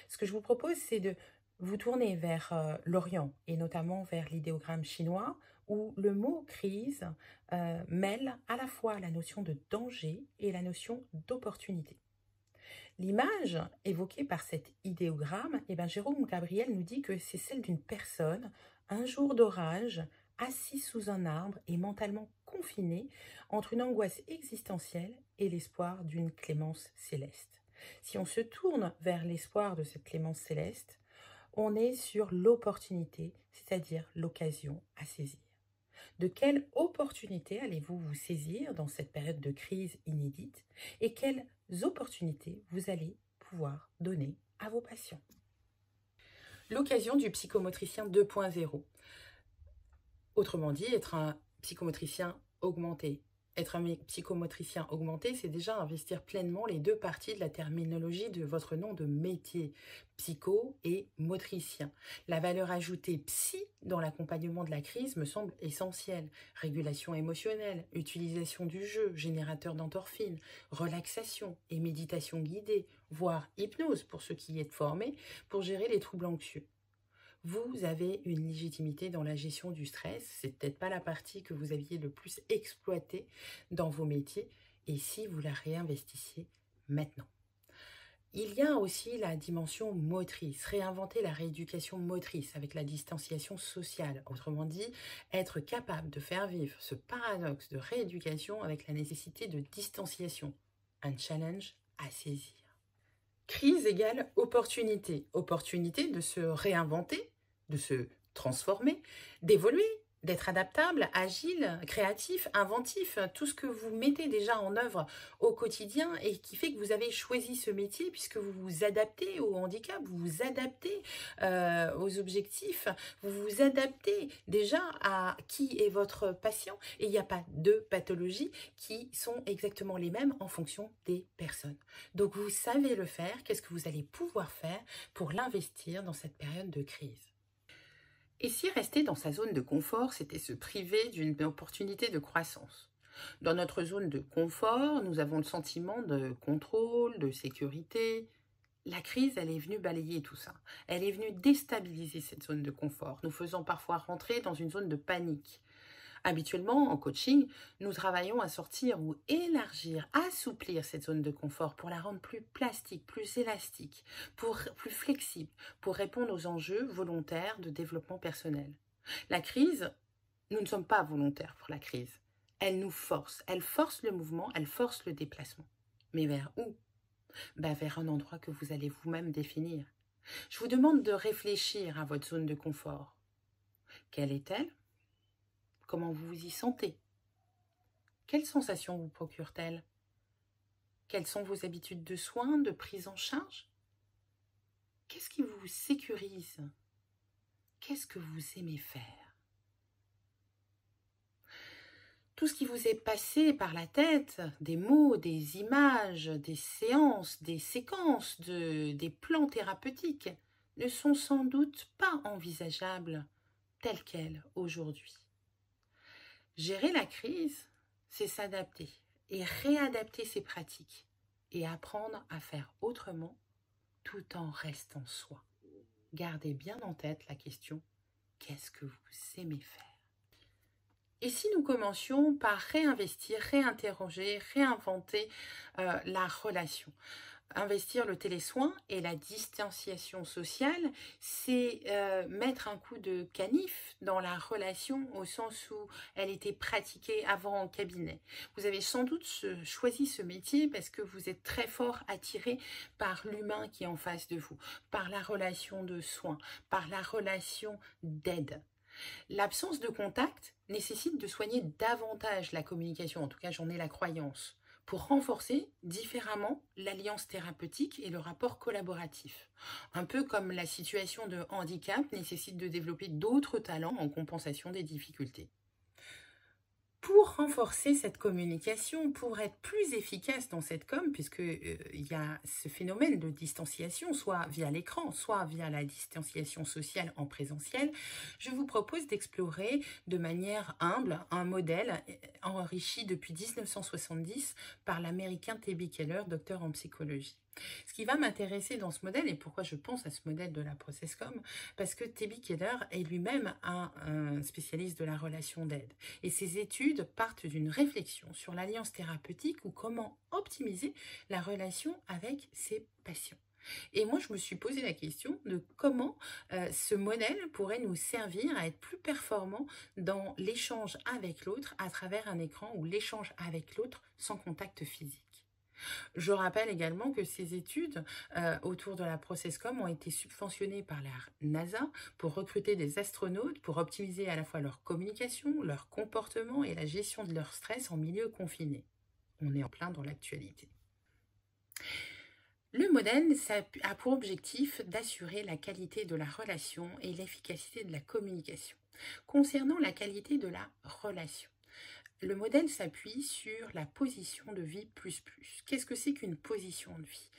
Ce que je vous propose, c'est de vous tourner vers l'Orient, et notamment vers l'idéogramme chinois, où le mot crise mêle à la fois la notion de danger et la notion d'opportunité. L'image évoquée par cet idéogramme, Jérôme Gabriel nous dit que c'est celle d'une personne, un jour d'orage, assise sous un arbre et mentalement confinée entre une angoisse existentielle et l'espoir d'une clémence céleste. Si on se tourne vers l'espoir de cette clémence céleste, on est sur l'opportunité, c'est-à-dire l'occasion à saisir. De quelle opportunité allez-vous vous saisir dans cette période de crise inédite et quelles opportunités vous allez pouvoir donner à vos patients? L'occasion du psychomotricien 2.0. Autrement dit, être un psychomotricien augmenté. Être un psychomotricien augmenté, c'est déjà investir pleinement les 2 parties de la terminologie de votre nom de métier, psycho et motricien. La valeur ajoutée psy dans l'accompagnement de la crise me semble essentielle. Régulation émotionnelle, utilisation du jeu, générateur d'endorphines, relaxation et méditation guidée, voire hypnose pour ceux qui y êtes formés, pour gérer les troubles anxieux. Vous avez une légitimité dans la gestion du stress. C'est peut-être pas la partie que vous aviez le plus exploitée dans vos métiers. Et si vous la réinvestissiez maintenant? Il y a aussi la dimension motrice, réinventer la rééducation motrice avec la distanciation sociale. Autrement dit, être capable de faire vivre ce paradoxe de rééducation avec la nécessité de distanciation. un challenge à saisir. Crise égale opportunité. Opportunité de se réinventer, de se transformer, d'évoluer, d'être adaptable, agile, créatif, inventif, tout ce que vous mettez déjà en œuvre au quotidien et qui fait que vous avez choisi ce métier puisque vous vous adaptez au handicap, vous vous adaptez aux objectifs, vous vous adaptez déjà à qui est votre patient et il n'y a pas deux pathologies qui sont exactement les mêmes en fonction des personnes. Donc vous savez le faire, qu'est-ce que vous allez pouvoir faire pour l'investir dans cette période de crise? Et si rester dans sa zone de confort, c'était se priver d'une opportunité de croissance? Dans notre zone de confort, nous avons le sentiment de contrôle, de sécurité. La crise, elle est venue balayer tout ça. Elle est venue déstabiliser cette zone de confort, nous faisant parfois rentrer dans une zone de panique. Habituellement, en coaching, nous travaillons à sortir ou élargir, assouplir cette zone de confort pour la rendre plus plastique, plus élastique, plus flexible, pour répondre aux enjeux volontaires de développement personnel. La crise, nous ne sommes pas volontaires pour la crise. Elle nous force, elle force le mouvement, elle force le déplacement. Mais vers où? Vers un endroit que vous allez vous-même définir. Je vous demande de réfléchir à votre zone de confort. Quelle est-elle? Comment vous vous y sentez? Quelles sensations vous procure-t-elle? Quelles sont vos habitudes de soins, de prise en charge? Qu'est-ce qui vous sécurise? Qu'est-ce que vous aimez faire? Tout ce qui vous est passé par la tête, des mots, des images, des séances, des séquences, des plans thérapeutiques, ne sont sans doute pas envisageables tels quels aujourd'hui. Gérer la crise, c'est s'adapter et réadapter ses pratiques et apprendre à faire autrement tout en restant soi. Gardez bien en tête la question « Qu'est-ce que vous aimez faire ?» Et si nous commencions par réinvestir, réinterroger, réinventer la relation? Investir le télésoin et la distanciation sociale, c'est mettre un coup de canif dans la relation au sens où elle était pratiquée avant en cabinet. Vous avez sans doute choisi ce métier parce que vous êtes très fort attiré par l'humain qui est en face de vous, par la relation de soins, par la relation d'aide. L'absence de contact nécessite de soigner davantage la communication, en tout cas j'en ai la croyance, pour renforcer différemment l'alliance thérapeutique et le rapport collaboratif. Un peu comme la situation de handicap nécessite de développer d'autres talents en compensation des difficultés. Pour renforcer cette communication, pour être plus efficace dans cette com, puisque il y a ce phénomène de distanciation, soit via l'écran, soit via la distanciation sociale en présentiel, je vous propose d'explorer de manière humble un modèle enrichi depuis 1970 par l'américain T.B. Keller, docteur en psychologie. Ce qui va m'intéresser dans ce modèle, et pourquoi je pense à ce modèle de la ProcessCom, parce que T.B. Keller est lui-même un spécialiste de la relation d'aide. Et ses études partent d'une réflexion sur l'alliance thérapeutique ou comment optimiser la relation avec ses patients. Et moi, je me suis posé la question de comment ce modèle pourrait nous servir à être plus performants dans l'échange avec l'autre à travers un écran ou l'échange avec l'autre sans contact physique. Je rappelle également que ces études autour de la ProcessCom ont été subventionnées par la NASA pour recruter des astronautes pour optimiser à la fois leur communication, leur comportement et la gestion de leur stress en milieu confiné. On est en plein dans l'actualité. Le modèle a pour objectif d'assurer la qualité de la relation et l'efficacité de la communication. Concernant la qualité de la relation, le modèle s'appuie sur la position de vie ++. Qu'est-ce que c'est qu'une position de vie?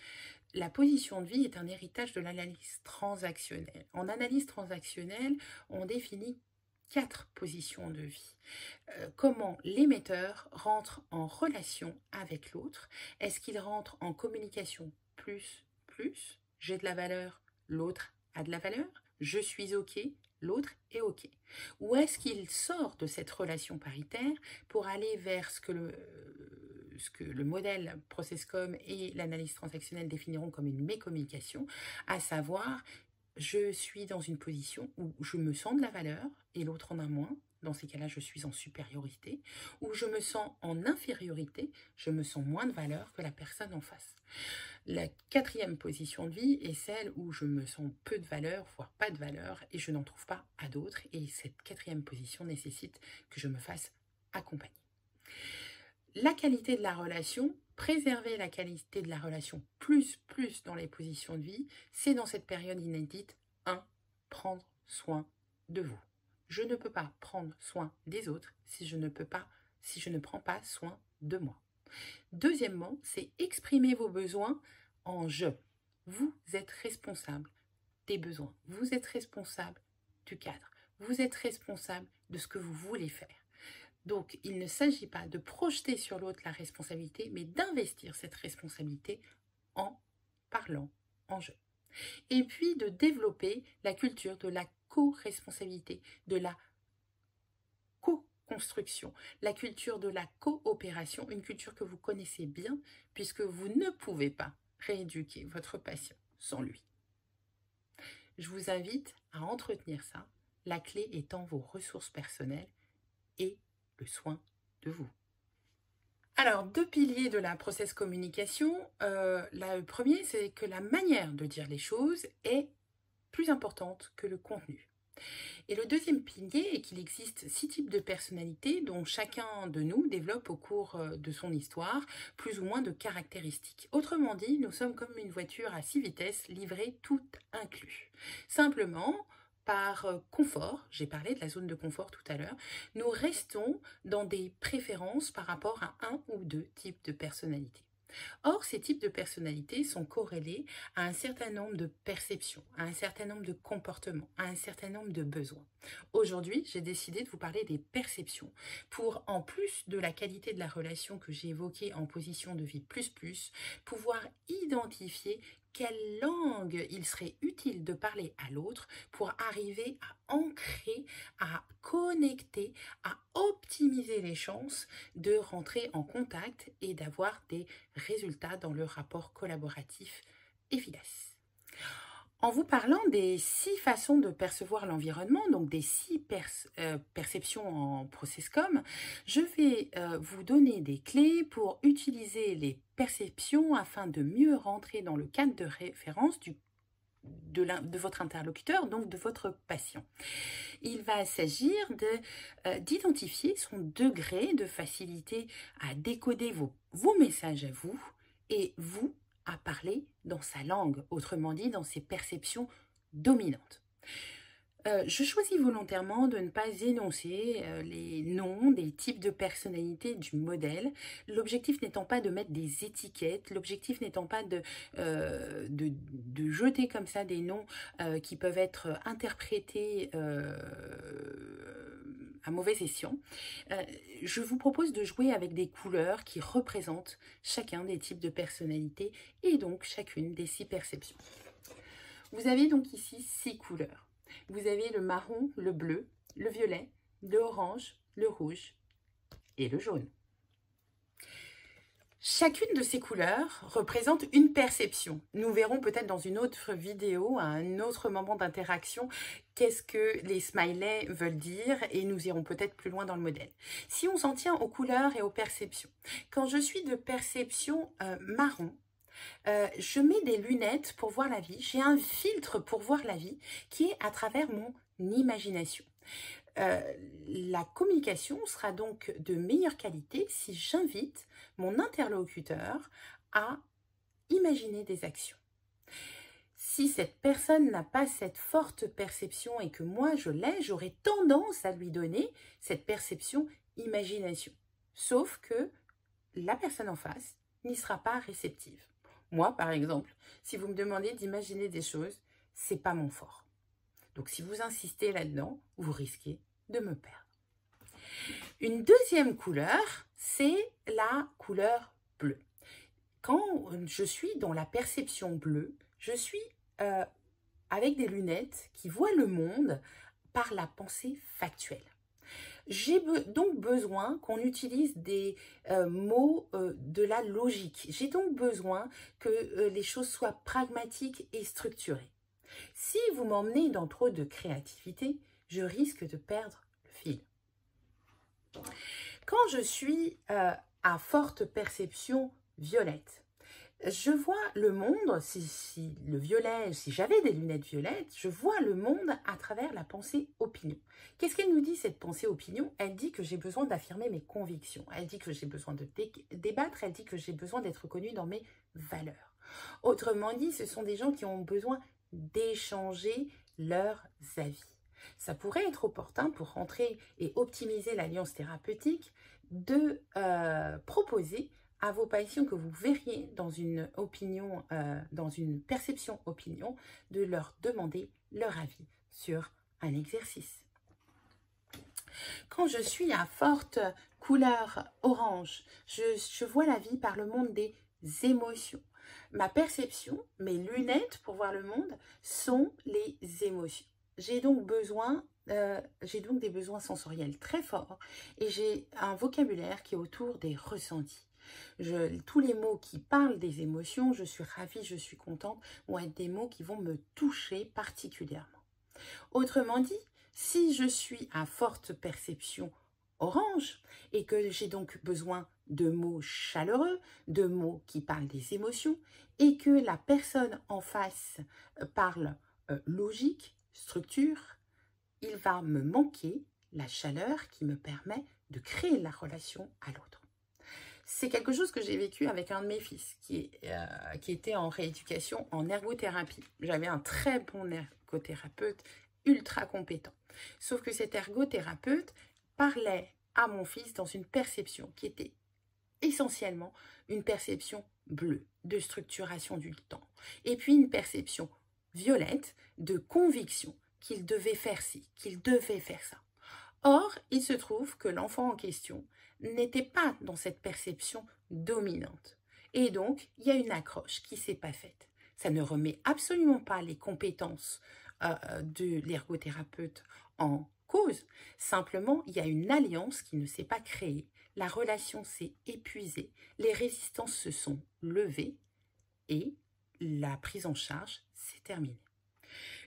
La position de vie est un héritage de l'analyse transactionnelle. En analyse transactionnelle, on définit 4 positions de vie. Comment l'émetteur rentre en relation avec l'autre? Est-ce qu'il rentre en communication plus? J'ai de la valeur, l'autre a de la valeur? Je suis OK, l'autre est OK. Ou est-ce qu'il sort de cette relation paritaire pour aller vers ce que le modèle ProcessCom et l'analyse transactionnelle définiront comme une mécommunication, à savoir, je suis dans une position où je me sens de la valeur et l'autre en a moins, dans ces cas-là, je suis en supériorité, ou je me sens en infériorité, je me sens moins de valeur que la personne en face. La quatrième position de vie est celle où je me sens peu de valeur, voire pas de valeur, et je n'en trouve pas à d'autres, et cette quatrième position nécessite que je me fasse accompagner. La qualité de la relation, préserver la qualité de la relation plus dans les positions de vie, c'est dans cette période inédite, 1, prendre soin de vous. Je ne peux pas prendre soin des autres si je ne prends pas soin de moi. Deuxièmement, c'est exprimer vos besoins en je. Vous êtes responsable des besoins. Vous êtes responsable du cadre. Vous êtes responsable de ce que vous voulez faire. Donc, il ne s'agit pas de projeter sur l'autre la responsabilité, mais d'investir cette responsabilité en parlant en je. Et puis, de développer la culture de la co-responsabilité, de la co-construction, la culture de la coopération, une culture que vous connaissez bien, puisque vous ne pouvez pas rééduquer votre patient sans lui. Je vous invite à entretenir ça, la clé étant vos ressources personnelles et le soin de vous. Alors, 2 piliers de la process communication. Le premier, c'est que la manière de dire les choses est plus importante que le contenu. Et le deuxième pilier est qu'il existe 6 types de personnalités dont chacun de nous développe au cours de son histoire plus ou moins de caractéristiques. Autrement dit, nous sommes comme une voiture à 6 vitesses livrée tout inclus. Simplement, par confort, j'ai parlé de la zone de confort tout à l'heure, nous restons dans des préférences par rapport à 1 ou 2 types de personnalités. Or, ces types de personnalités sont corrélés à un certain nombre de perceptions, à un certain nombre de comportements, à un certain nombre de besoins. Aujourd'hui, j'ai décidé de vous parler des perceptions pour, en plus de la qualité de la relation que j'ai évoquée en position de vie plus, pouvoir identifier quelle langue il serait utile de parler à l'autre pour arriver à ancrer, à connecter, à optimiser les chances de rentrer en contact et d'avoir des résultats dans le rapport collaboratif efficace. En vous parlant des 6 façons de percevoir l'environnement, donc des 6 perceptions en ProcessCom, je vais vous donner des clés pour utiliser les perceptions afin de mieux rentrer dans le cadre de référence de votre interlocuteur, donc de votre patient. Il va s'agir d'identifier son degré de facilité à décoder vos messages à vous et vous à parler dans sa langue, autrement dit dans ses perceptions dominantes. Je choisis volontairement de ne pas énoncer les noms des types de personnalités du modèle, l'objectif n'étant pas de mettre des étiquettes, l'objectif n'étant pas de jeter comme ça des noms qui peuvent être interprétés à mauvais escient. Je vous propose de jouer avec des couleurs qui représentent chacun des types de personnalités et donc chacune des 6 perceptions. Vous avez donc ici 6 couleurs. Vous avez le marron, le bleu, le violet, le orange, le rouge et le jaune. Chacune de ces couleurs représente une perception. Nous verrons peut-être dans une autre vidéo, à un autre moment d'interaction, qu'est-ce que les smileys veulent dire et nous irons peut-être plus loin dans le modèle. Si on s'en tient aux couleurs et aux perceptions, quand je suis de perception marron, je mets des lunettes pour voir la vie. J'ai un filtre pour voir la vie qui est à travers mon imagination. La communication sera donc de meilleure qualité si j'invite mon interlocuteur à imaginer des actions. Si cette personne n'a pas cette forte perception et que moi je l'ai, j'aurai tendance à lui donner cette perception imagination. Sauf que la personne en face n'y sera pas réceptive. Moi, par exemple, si vous me demandez d'imaginer des choses, c'est pas mon fort. Donc, si vous insistez là-dedans, vous risquez de me perdre. Une deuxième couleur, c'est la couleur bleue. Quand je suis dans la perception bleue, je suis avec des lunettes qui voient le monde par la pensée factuelle. J'ai donc besoin qu'on utilise des mots de la logique. J'ai donc besoin que les choses soient pragmatiques et structurées. Si vous m'emmenez dans trop de créativité, je risque de perdre le fil. Quand je suis à forte perception violette, je vois le monde, si le violet, si j'avais des lunettes violettes, je vois le monde à travers la pensée opinion. Qu'est-ce qu'elle nous dit, cette pensée opinion? Elle dit que j'ai besoin d'affirmer mes convictions. Elle dit que j'ai besoin de débattre. Elle dit que j'ai besoin d'être reconnue dans mes valeurs. Autrement dit, ce sont des gens qui ont besoin d'échanger leurs avis. Ça pourrait être opportun pour rentrer et optimiser l'alliance thérapeutique de proposer à vos patients que vous verriez dans une opinion, dans une perception opinion, de leur demander leur avis sur un exercice. Quand je suis à forte couleur orange, je vois la vie par le monde des émotions. Ma perception, mes lunettes pour voir le monde sont les émotions. J'ai donc des besoins sensoriels très forts et j'ai un vocabulaire qui est autour des ressentis. Tous les mots qui parlent des émotions, je suis ravie, je suis contente, vont être des mots qui vont me toucher particulièrement. Autrement dit, si je suis à forte perception orange et que j'ai donc besoin de mots chaleureux, de mots qui parlent des émotions et que la personne en face parle logique, structure, il va me manquer la chaleur qui me permet de créer la relation à l'autre. C'est quelque chose que j'ai vécu avec un de mes fils qui était en rééducation en ergothérapie. J'avais un très bon ergothérapeute ultra compétent. Sauf que cet ergothérapeute parlait à mon fils dans une perception qui était essentiellement une perception bleue de structuration du temps. Et puis une perception violette de conviction qu'il devait faire ci, qu'il devait faire ça. Or, il se trouve que l'enfant en question n'était pas dans cette perception dominante. Et donc, il y a une accroche qui ne s'est pas faite. Ça ne remet absolument pas les compétences de l'ergothérapeute en cause. Simplement, il y a une alliance qui ne s'est pas créée. La relation s'est épuisée, les résistances se sont levées et la prise en charge s'est terminée.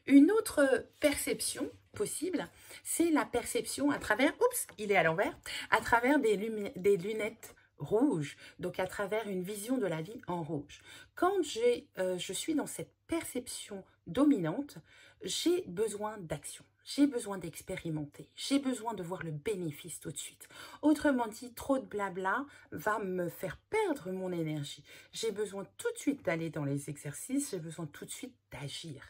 Une autre perception possible, c'est la perception à travers, oups, il est à l'envers, à travers des lunettes rouges, donc à travers une vision de la vie en rouge. Quand je suis dans cette perception dominante, j'ai besoin d'action, j'ai besoin d'expérimenter, j'ai besoin de voir le bénéfice tout de suite. Autrement dit, trop de blabla va me faire perdre mon énergie. J'ai besoin tout de suite d'aller dans les exercices, j'ai besoin tout de suite d'agir.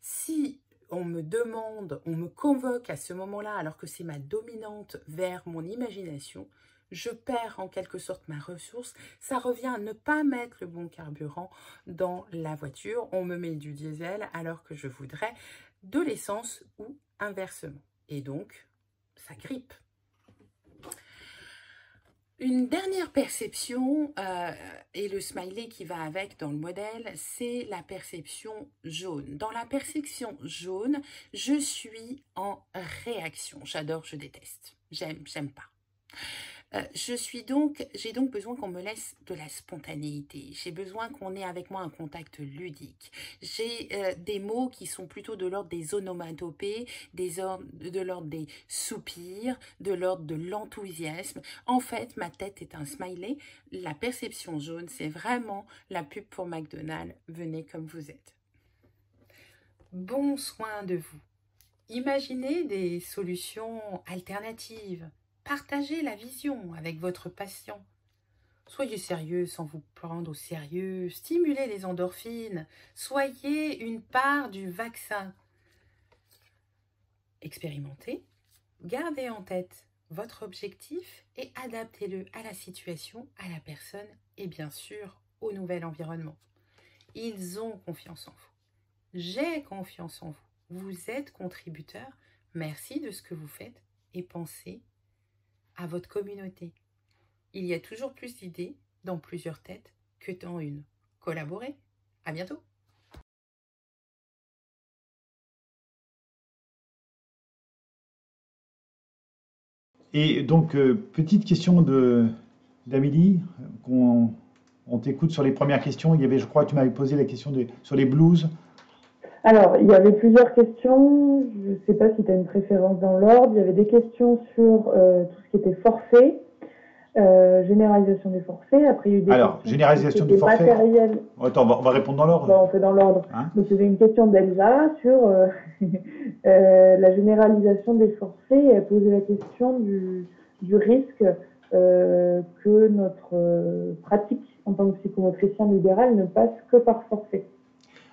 Si on me demande, on me convoque à ce moment-là, alors que c'est ma dominante vers mon imagination, je perds en quelque sorte ma ressource. Ça revient à ne pas mettre le bon carburant dans la voiture. On me met du diesel alors que je voudrais de l'essence ou inversement. Et donc, ça grippe. Une dernière perception, et le smiley qui va avec dans le modèle, c'est la perception jaune. Dans la perception jaune, je suis en réaction. J'adore, je déteste. J'aime pas. J'ai donc besoin qu'on me laisse de la spontanéité. J'ai besoin qu'on ait avec moi un contact ludique. J'ai des mots qui sont plutôt de l'ordre des onomatopées, de l'ordre des soupirs, de l'ordre de l'enthousiasme. En fait, ma tête est un smiley. La perception jaune, c'est vraiment la pub pour McDonald's. Venez comme vous êtes. Bon soin de vous. Imaginez des solutions alternatives. Partagez la vision avec votre patient. Soyez sérieux sans vous prendre au sérieux. Stimulez les endorphines. Soyez une part du vaccin. Expérimentez. Gardez en tête votre objectif et adaptez-le à la situation, à la personne et bien sûr au nouvel environnement. Ils ont confiance en vous. J'ai confiance en vous. Vous êtes contributeur. Merci de ce que vous faites et pensez à votre communauté. Il y a toujours plus d'idées dans plusieurs têtes que dans une. Collaborez. À bientôt. Et donc, petite question d'Amélie, on t'écoute sur les premières questions. Il y avait, je crois, tu m'avais posé la question sur les blues. Alors, il y avait plusieurs questions. Je ne sais pas si tu as une préférence dans l'ordre. Il y avait des questions sur tout ce qui était forfait. Généralisation des forfaits. Après, il y a eu des Alors, questions généralisation du qui étaient forfait. matérielles. Attends, on va répondre dans l'ordre. Bon, on fait dans l'ordre. Hein. Donc, c'était une question d'Elsa sur la généralisation des forfaits et elle posait la question du risque que notre pratique en tant que psychomotricien libéral ne passe que par forfait.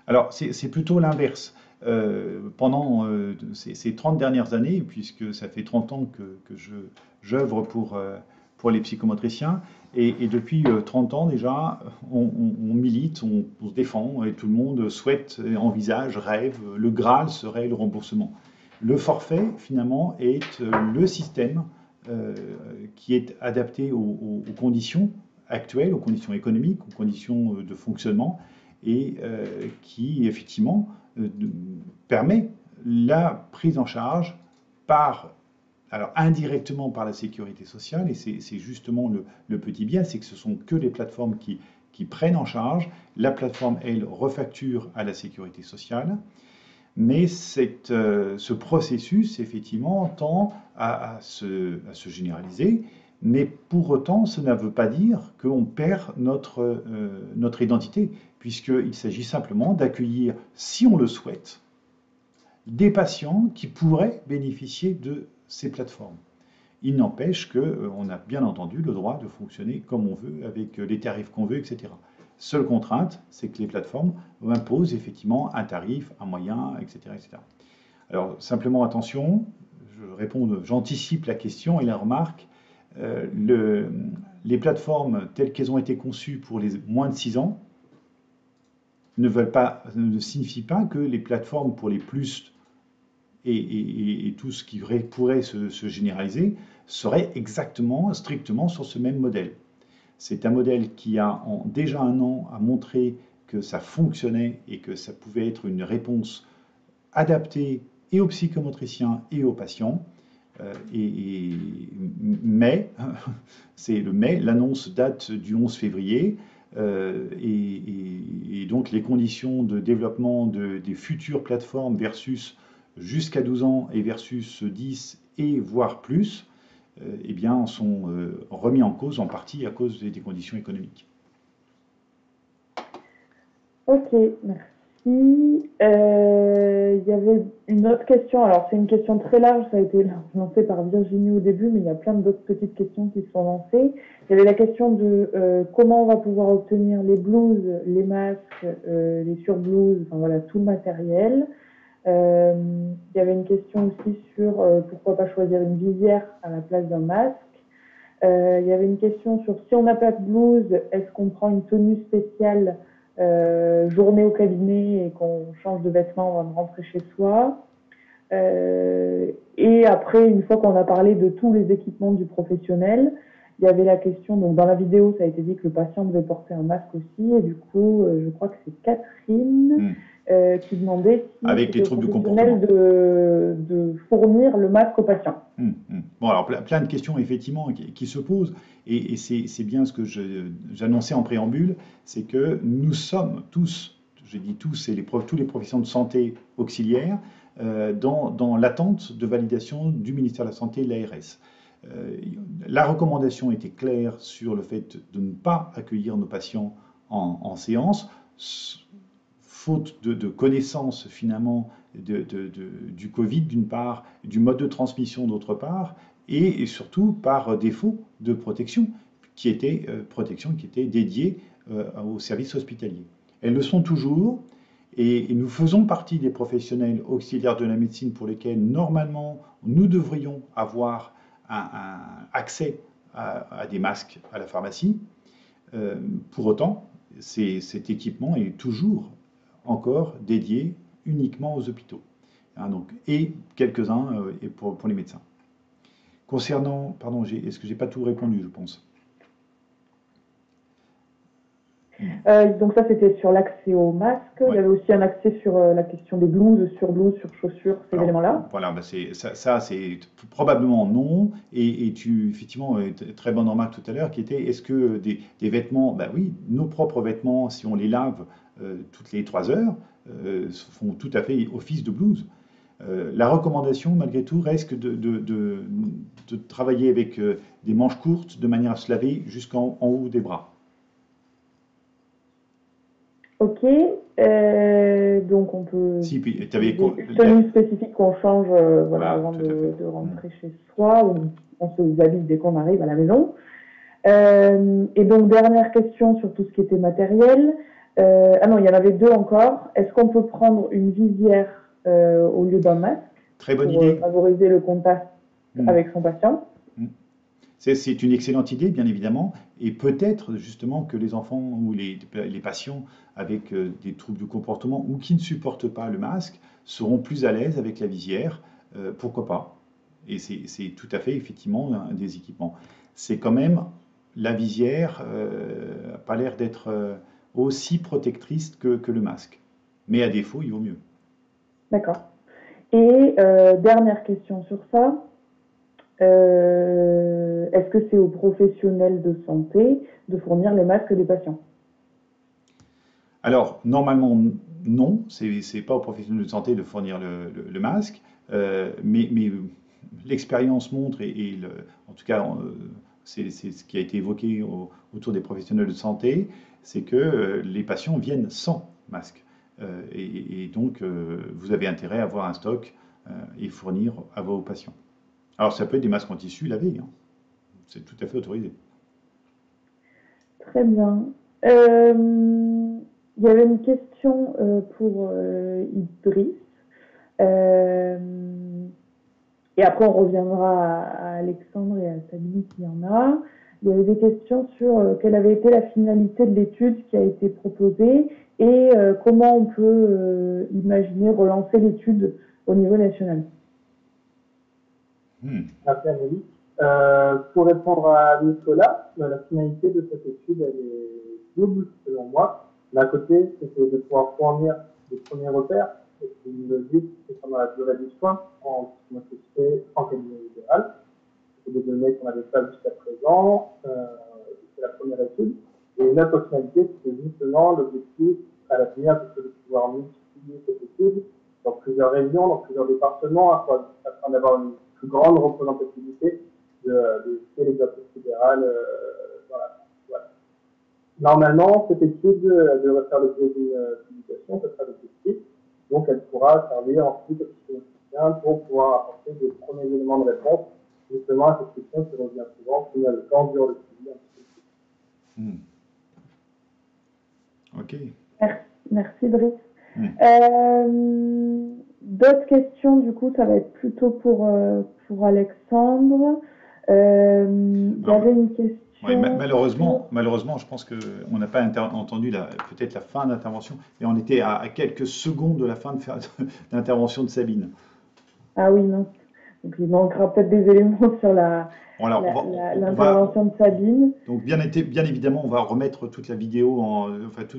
Alors, c'est plutôt l'inverse. Pendant ces 30 dernières années, puisque ça fait 30 ans que j'œuvre pour les psychomotriciens, et depuis 30 ans déjà, on milite, on se défend, et tout le monde souhaite, envisage, rêve, le Graal serait le remboursement. Le forfait, finalement, est le système qui est adapté aux conditions actuelles, aux conditions économiques, aux conditions de fonctionnement, et qui, effectivement, permet la prise en charge alors indirectement par la sécurité sociale, et c'est justement le petit bien, c'est que ce sont que les plateformes qui prennent en charge. La plateforme, elle, refacture à la sécurité sociale, mais ce processus, effectivement, tend à se généraliser, mais pour autant, ça ne veut pas dire qu'on perd notre identité, puisqu'il s'agit simplement d'accueillir, si on le souhaite, des patients qui pourraient bénéficier de ces plateformes. Il n'empêche qu'on a bien entendu le droit de fonctionner comme on veut, avec les tarifs qu'on veut, etc. Seule contrainte, c'est que les plateformes imposent effectivement un tarif, un moyen, etc., etc. Alors simplement attention, j'anticipe la question et la remarque. Les plateformes telles qu'elles ont été conçues pour les moins de 6 ans ne signifient pas que les plateformes pour les plus et tout ce qui pourrait se généraliser serait exactement, strictement sur ce même modèle. C'est un modèle qui a déjà un an a montré que ça fonctionnait et que ça pouvait être une réponse adaptée et aux psychomotriciens et aux patients. Mais, c'est le mai, l'annonce date du 11 février, et donc les conditions de développement des futures plateformes versus jusqu'à 12 ans et versus 10 et voire plus, eh bien, sont remis en cause en partie à cause des conditions économiques. Ok, merci. Il y avait une autre question. Alors, c'est une question très large. Ça a été lancé par Virginie au début, mais il y a plein d'autres petites questions qui se sont lancées. Il y avait la question de comment on va pouvoir obtenir les blouses, les masques, les surblouses, enfin voilà, tout le matériel. Il y avait une question aussi sur pourquoi pas choisir une visière à la place d'un masque. Il y avait une question sur si on n'a pas de blouse, est-ce qu'on prend une tenue spéciale journée au cabinet et qu'on change de vêtements avant de rentrer chez soi. Et après, une fois qu'on a parlé de tous les équipements du professionnel, il y avait la question, donc dans la vidéo, ça a été dit que le patient devait porter un masque aussi, et du coup, je crois que c'est Catherine qui demandait si avec les troubles du comportement de fournir le masque au patient. Bon, alors plein de questions effectivement qui se posent, et c'est bien ce que j'annonçais en préambule, c'est que nous sommes tous, je dis tous, c'est tous les professionnels de santé auxiliaires, dans l'attente de validation du ministère de la Santé et de l'ARS. La recommandation était claire sur le fait de ne pas accueillir nos patients en séance, faute de connaissance finalement du Covid d'une part, du mode de transmission d'autre part, et surtout par défaut de protection qui était dédiée aux services hospitaliers. Elles le sont toujours, et nous faisons partie des professionnels auxiliaires de la médecine pour lesquels normalement nous devrions avoir un accès à des masques à la pharmacie. Pour autant, cet équipement est toujours encore dédié uniquement aux hôpitaux, donc, et quelques-uns pour les médecins. Concernant, pardon, est-ce que j'ai pas tout répondu, je pense? Donc ça, c'était sur l'accès au masque. Ouais. Il y avait aussi un accès sur la question des blouses, sur chaussures, ces éléments-là. Voilà, bah ça c'est probablement non. Et tu, effectivement, très bonne remarque tout à l'heure, qui était, est-ce que des vêtements, bah oui, nos propres vêtements, si on les lave toutes les 3 heures, font tout à fait office de blouse. La recommandation, malgré tout, reste de travailler avec des manches courtes de manière à se laver jusqu'en haut des bras. Ok, donc on peut Si, puis tu avais... une tenue spécifique qu'on change voilà, avant tout à fait. de rentrer chez soi, ou on se déshabille dès qu'on arrive à la maison. Et donc, dernière question sur tout ce qui était matériel. Ah non, il y en avait deux encore. Est-ce qu'on peut prendre une visière au lieu d'un masque Très bonne pour idée. favoriser le contact avec son patient? C'est une excellente idée, bien évidemment, et peut-être justement que les enfants ou les patients avec des troubles du comportement ou qui ne supportent pas le masque seront plus à l'aise avec la visière, pourquoi pas? Et c'est tout à fait effectivement un des équipements. C'est quand même, la visière n'a pas l'air d'être aussi protectrice que le masque. Mais à défaut, il vaut mieux. D'accord. Et dernière question sur ça. Est-ce que c'est aux professionnels de santé de fournir les masques des patients? Alors, normalement, non, c'est pas aux professionnels de santé de fournir le masque, mais l'expérience montre, en tout cas, c'est ce qui a été évoqué autour des professionnels de santé, c'est que les patients viennent sans masque. Et donc, vous avez intérêt à avoir un stock et fournir à vos patients. Alors, ça peut être des masques en tissu lavés, hein. C'est tout à fait autorisé. Très bien. Il y avait une question pour Idriss. Et après, on reviendra à Alexandre et à Sabine s'il y en a. Il y avait des questions sur quelle avait été la finalité de l'étude qui a été proposée et comment on peut imaginer relancer l'étude au niveau national. Merci Amélie. Pour répondre à Nicolas, la finalité de cette étude elle est double selon moi. D'un côté, c'était de pouvoir fournir des premiers repères, et une logique pendant la durée du soin en motricité en cabinet libéral. C'était des données qu'on n'avait pas jusqu'à présent. C'est la première étude. Et une autre finalité, c'était justement l'objectif à l'avenir, c'est de pouvoir multiplier cette étude dans plusieurs régions, dans plusieurs départements, afin d'avoir une plus grande représentativité de l'exercice fédéral dans la France. Voilà. Normalement, cette étude devrait faire l'objet d'une publication, ça sera l'objectif. Donc, elle pourra servir ensuite au système pour pouvoir apporter des premiers éléments de réponse justement à cette question qui revient souvent, combien de temps dure le suivi un petit peu. Ok. Merci Driss. D'autres questions, du coup, ça va être plutôt pour Alexandre. Il y avait une question. Ouais, malheureusement, je pense qu'on n'a pas entendu peut-être la fin d'intervention, mais on était à quelques secondes de la fin d'intervention de Sabine. Ah oui, non. Donc il manquera peut-être des éléments sur l'intervention de Sabine. Donc bien évidemment, on va remettre toute la vidéo,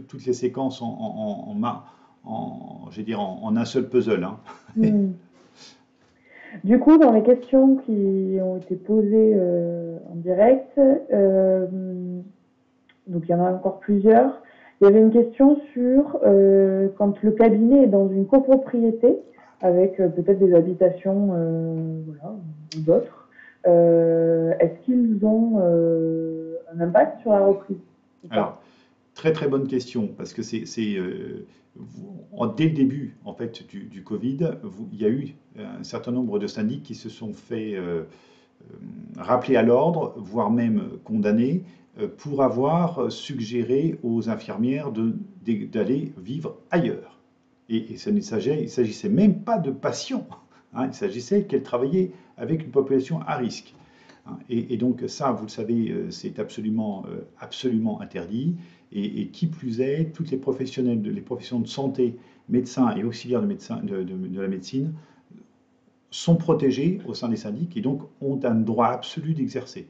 toutes les séquences en un seul puzzle. Hein. Du coup, dans les questions qui ont été posées en direct, donc il y en a encore plusieurs, il y avait une question sur quand le cabinet est dans une copropriété, avec peut-être des habitations voilà, ou d'autres, est-ce qu'ils ont un impact sur la reprise? Alors, très très bonne question, parce que dès le début en fait, du Covid, il y a eu un certain nombre de syndics qui se sont fait rappeler à l'ordre, voire même condamnés, pour avoir suggéré aux infirmières d'aller vivre ailleurs. Et ça ne s'agissait même pas de patients, hein, il s'agissait qu'elles travaillaient avec une population à risque. Et donc ça, vous le savez, c'est absolument interdit. Et qui plus est, toutes les professions de santé, médecins et auxiliaires de la médecine, sont protégés au sein des syndics et donc ont un droit absolu d'exercer.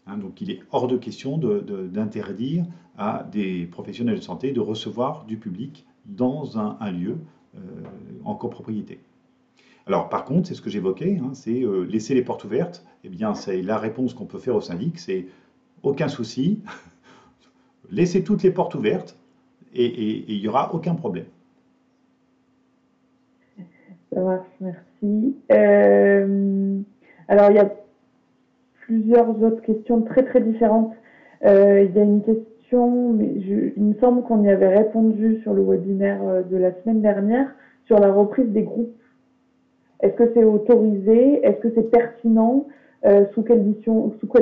Hein, donc il est hors de question d'interdire à des professionnels de santé de recevoir du public dans un lieu en copropriété. Alors par contre, c'est ce que j'évoquais, hein, c'est laisser les portes ouvertes. Eh bien, c'est la réponse qu'on peut faire au syndic, c'est aucun souci, laissez toutes les portes ouvertes et il n'y aura aucun problème. Ça marche, merci. Alors, il y a plusieurs autres questions très très différentes. Il y a une question, mais il me semble qu'on y avait répondu sur le webinaire de la semaine dernière, sur la reprise des groupes. Est-ce que c'est autorisé? Est-ce que c'est pertinent? Sous quelles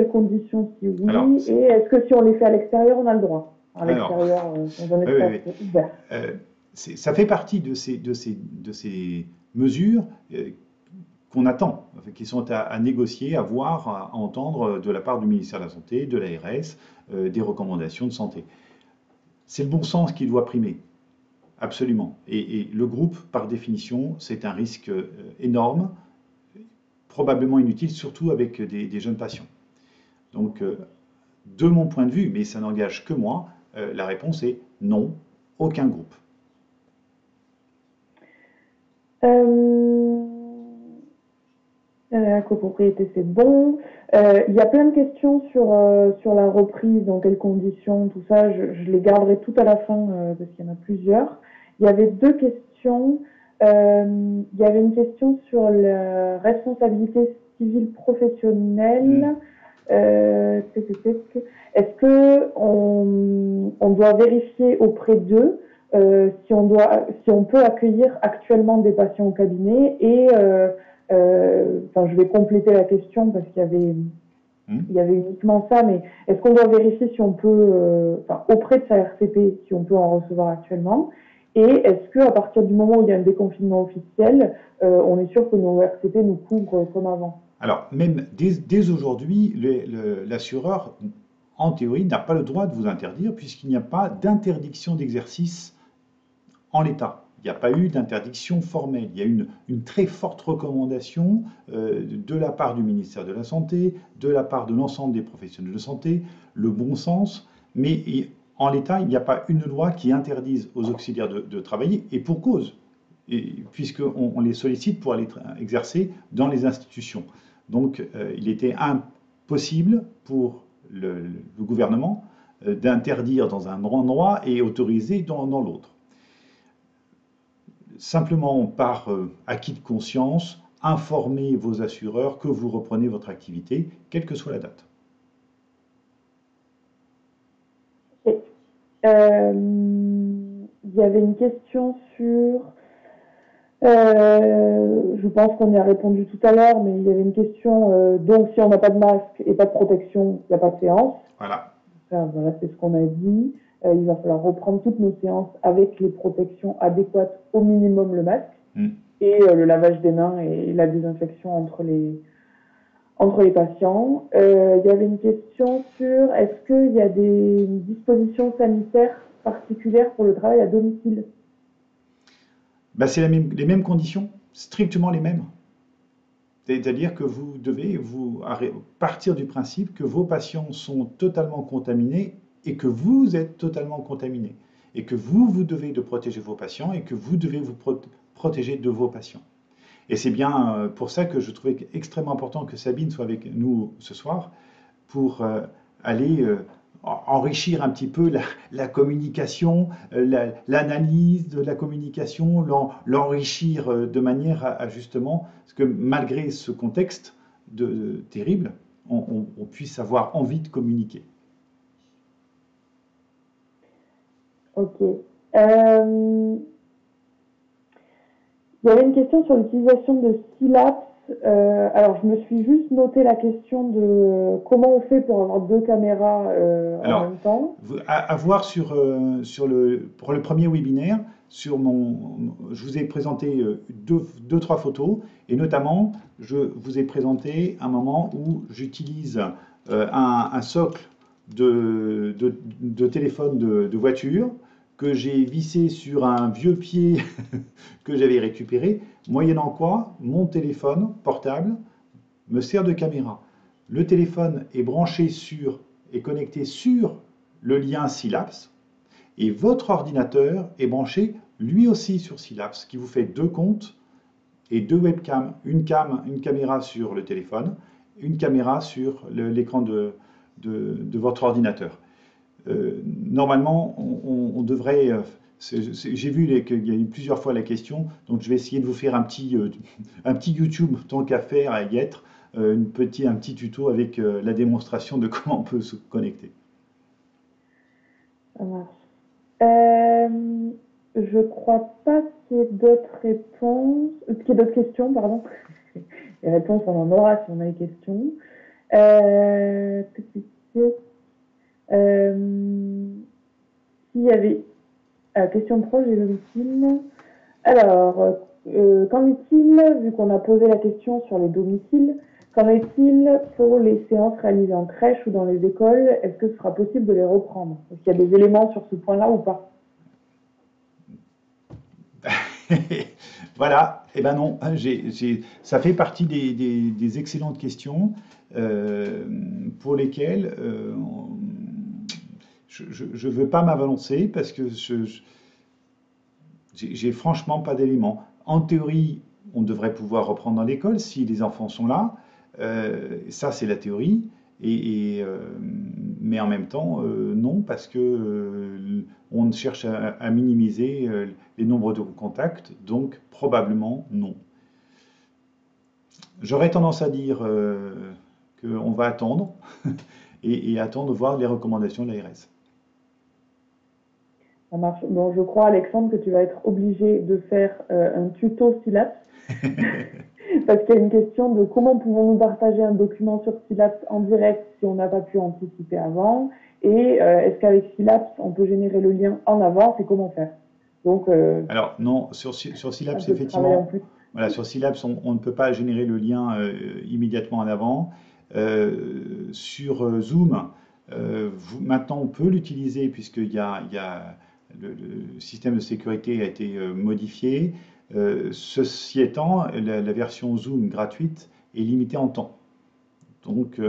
conditions, si oui? Alors, Et est-ce que si on les fait à l'extérieur, on a le droit? À Alors, l'extérieur, dans un oui, espace oui, oui. ouvert. Ça fait partie de ces mesures qu'on attend, qui sont à négocier, à voir, à entendre de la part du ministère de la Santé, de l'ARS, des recommandations de santé. C'est le bon sens qui doit primer, absolument. Et le groupe, par définition, c'est un risque énorme, probablement inutile, surtout avec des jeunes patients. Donc, de mon point de vue, mais ça n'engage que moi, la réponse est non, aucun groupe. La copropriété, c'est bon. Il y a plein de questions sur la reprise, dans quelles conditions, tout ça. Je les garderai tout à la fin parce qu'il y en a plusieurs. Il y avait deux questions. Il y avait une question sur la responsabilité civile professionnelle. Est-ce que on doit vérifier auprès d'eux si on peut accueillir actuellement des patients au cabinet et je vais compléter la question parce qu'il y avait uniquement ça, mais est-ce qu'on doit vérifier si on peut, auprès de sa RCP, si on peut en recevoir actuellement? Et est-ce qu'à partir du moment où il y a un déconfinement officiel, on est sûr que nos RCP nous couvrent comme avant? Alors, même dès aujourd'hui, l'assureur, en théorie, n'a pas le droit de vous interdire puisqu'il n'y a pas d'interdiction d'exercice en l'état. Il n'y a pas eu d'interdiction formelle. Il y a une très forte recommandation de la part du ministère de la Santé, de la part de l'ensemble des professionnels de santé, le bon sens, mais en l'état, il n'y a pas une loi qui interdise aux auxiliaires de travailler, et pour cause, puisqu'on les sollicite pour aller exercer dans les institutions. Donc, il était impossible pour le gouvernement d'interdire dans un endroit et autoriser dans l'autre. Simplement par acquis de conscience, informez vos assureurs que vous reprenez votre activité, quelle que soit la date. Il y avait une question sur... je pense qu'on y a répondu tout à l'heure, mais il y avait une question, donc si on n'a pas de masque et pas de protection, il n'y a pas de séance. Voilà. Voilà, c'est ce qu'on a dit. Il va falloir reprendre toutes nos séances avec les protections adéquates, au minimum le masque, et le lavage des mains et la désinfection entre les patients. Il y avait une question sur est-ce qu'il y a des dispositions sanitaires particulières pour le travail à domicile? Ben, c'est les mêmes conditions, strictement les mêmes. C'est-à-dire que vous devez partir du principe que vos patients sont totalement contaminés et que vous êtes totalement contaminé. Et que vous devez de protéger vos patients et que vous devez vous protéger de vos patients. Et c'est bien pour ça que je trouvais extrêmement important que Sabine soit avec nous ce soir pour aller enrichir un petit peu la communication, l'analyse de la communication, l'enrichir de manière à justement, parce que malgré ce contexte terrible, on puisse avoir envie de communiquer. Ok. Il y avait une question sur l'utilisation de Sylaps. Alors, je me suis juste noté la question de comment on fait pour avoir deux caméras en même temps. À voir pour le premier webinaire, je vous ai présenté deux, trois photos, et notamment, je vous ai présenté un moment où j'utilise un socle de téléphone de voiture que j'ai vissé sur un vieux pied que j'avais récupéré, moyennant quoi mon téléphone portable me sert de caméra. Le téléphone est branché est connecté sur le lien Sylaps et votre ordinateur est branché lui aussi sur Sylaps, ce qui vous fait deux comptes et deux webcams, une caméra sur le téléphone, une caméra sur l'écran de votre ordinateur. Normalement, on devrait J'ai vu qu'il y a eu plusieurs fois la question, donc je vais essayer de vous faire un petit YouTube, tant qu'à faire, à y être, un petit tuto avec la démonstration de comment on peut se connecter. Ça marche. Je crois pas qu'il y ait d'autres réponses, qu'il y ait d'autres questions, pardon. Les réponses, on en aura si on a les questions. S'il y avait question proche et domicile. Alors, qu'en est-il, vu qu'on a posé la question sur les domiciles, qu'en est-il pour les séances réalisées en crèche ou dans les écoles? Est-ce que ce sera possible de les reprendre? Est-ce qu'il y a des éléments sur ce point-là ou pas? Voilà, et ben non, ça fait partie des excellentes questions pour lesquelles je ne veux pas m'avancer parce que j'ai franchement pas d'éléments. En théorie, on devrait pouvoir reprendre dans l'école si les enfants sont là. Ça, c'est la théorie. Mais en même temps, non, parce que on cherche à minimiser les nombres de contacts, donc probablement non. J'aurais tendance à dire qu'on va attendre et attendre de voir les recommandations de l'ARS. Ça marche. Bon, je crois, Alexandre, que tu vas être obligé de faire un tuto Syllaps. Parce qu'il y a une question de comment pouvons-nous partager un document sur Syllaps en direct si on n'a pas pu anticiper avant, et est-ce qu'avec Syllaps on peut générer le lien en avance et comment faire? Donc, alors non, sur Syllaps effectivement, voilà, sur Syllaps on ne peut pas générer le lien immédiatement en avant. Sur Zoom, maintenant on peut l'utiliser puisqu'il y a le système de sécurité a été modifié. Ceci étant, la version Zoom gratuite est limitée en temps. Donc,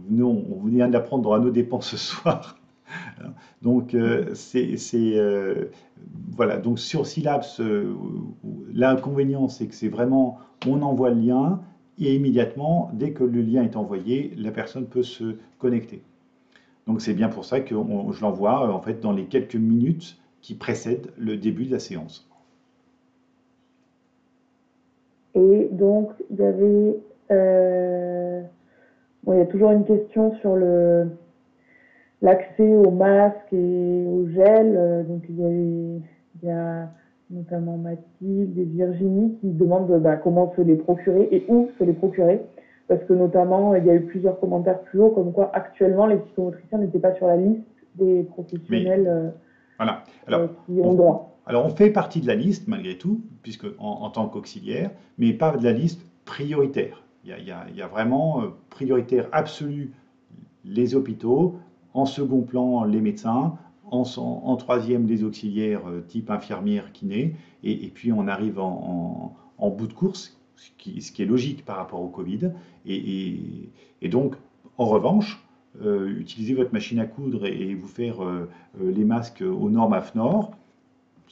nous, on vient d'apprendre à nos dépens ce soir. Donc, voilà. Donc, sur Syllaps, l'inconvénient, c'est que c'est vraiment, on envoie le lien et immédiatement, dès que le lien est envoyé, la personne peut se connecter. Donc, c'est bien pour ça que je l'envoie en fait dans les quelques minutes qui précèdent le début de la séance. Et donc, il y avait, bon, il y a toujours une question sur l'accès aux masques et au gel. Donc, il y a notamment Mathilde et Virginie qui demandent comment se les procurer et où se les procurer. Parce que notamment, il y a eu plusieurs commentaires plus haut comme quoi actuellement les psychomotriciens n'étaient pas sur la liste des professionnels voilà. qui ont droit. Alors, on fait partie de la liste, malgré tout, puisque en tant qu'auxiliaire, mais pas de la liste prioritaire. Il y a vraiment prioritaire absolue les hôpitaux, en second plan les médecins, en troisième les auxiliaires type infirmière, kiné, et puis on arrive en bout de course, ce qui est logique par rapport au Covid. Et donc, en revanche, utilisez votre machine à coudre et vous faire les masques aux normes AFNOR,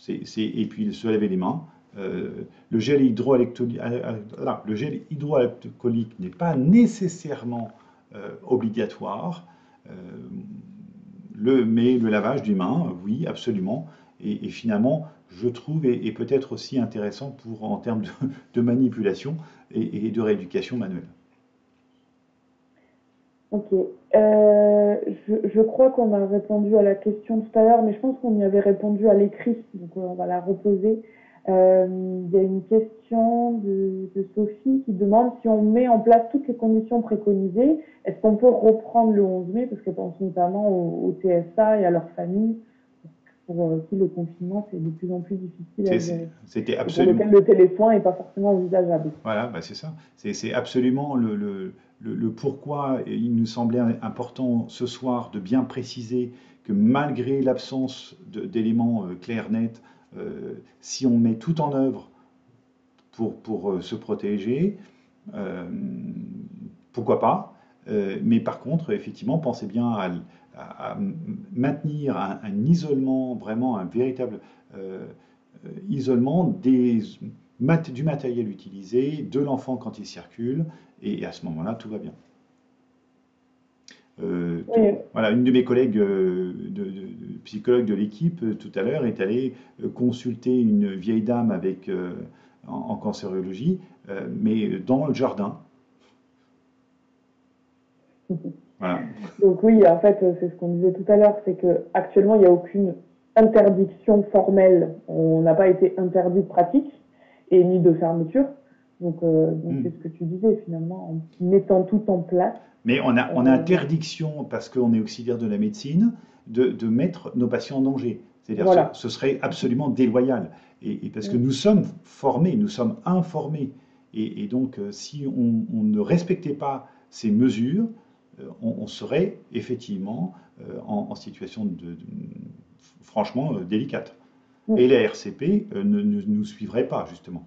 et puis se laver les mains. Le gel hydroalcoolique n'est pas nécessairement obligatoire, mais le lavage des mains, oui, absolument. Et finalement, je trouve, et peut-être aussi intéressant en termes de manipulation et de rééducation manuelle. Ok. Je crois qu'on a répondu à la question tout à l'heure, mais je pense qu'on y avait répondu à l'écrit, donc on va la reposer. Il y a une question de Sophie qui demande si on met en place toutes les conditions préconisées, est-ce qu'on peut reprendre le 11 mai, parce qu'elle pense notamment au TSA et à leur famille, pour qui le confinement c'est de plus en plus difficile à gérer. C'était absolument. Pour lequel le téléphone n'est pas forcément envisageable. Voilà, c'est ça. C'est absolument le pourquoi il nous semblait important ce soir de bien préciser que malgré l'absence d'éléments clairs, nets, si on met tout en œuvre pour se protéger, pourquoi pas, mais par contre, effectivement, pensez bien à maintenir un isolement, vraiment un véritable isolement du matériel utilisé, de l'enfant quand il circule, et à ce moment-là, tout va bien. Oui. Voilà, une de mes collègues psychologues de l'équipe tout à l'heure est allée consulter une vieille dame en cancérologie, mais dans le jardin. Voilà. Donc oui, en fait, c'est ce qu'on disait tout à l'heure, c'est qu'actuellement, il n'y a aucune interdiction formelle. On n'a pas été interdit de pratique et ni de fermeture. Donc c'est ce que tu disais finalement, en mettant tout en place. Mais on a interdiction, parce qu'on est auxiliaire de la médecine, de mettre nos patients en danger. C'est-à-dire Voilà. ce serait absolument déloyal. Et parce que nous sommes formés, nous sommes informés. Et donc, si on ne respectait pas ces mesures, on serait effectivement en situation franchement délicate. Et la RCP ne nous suivrait pas, justement.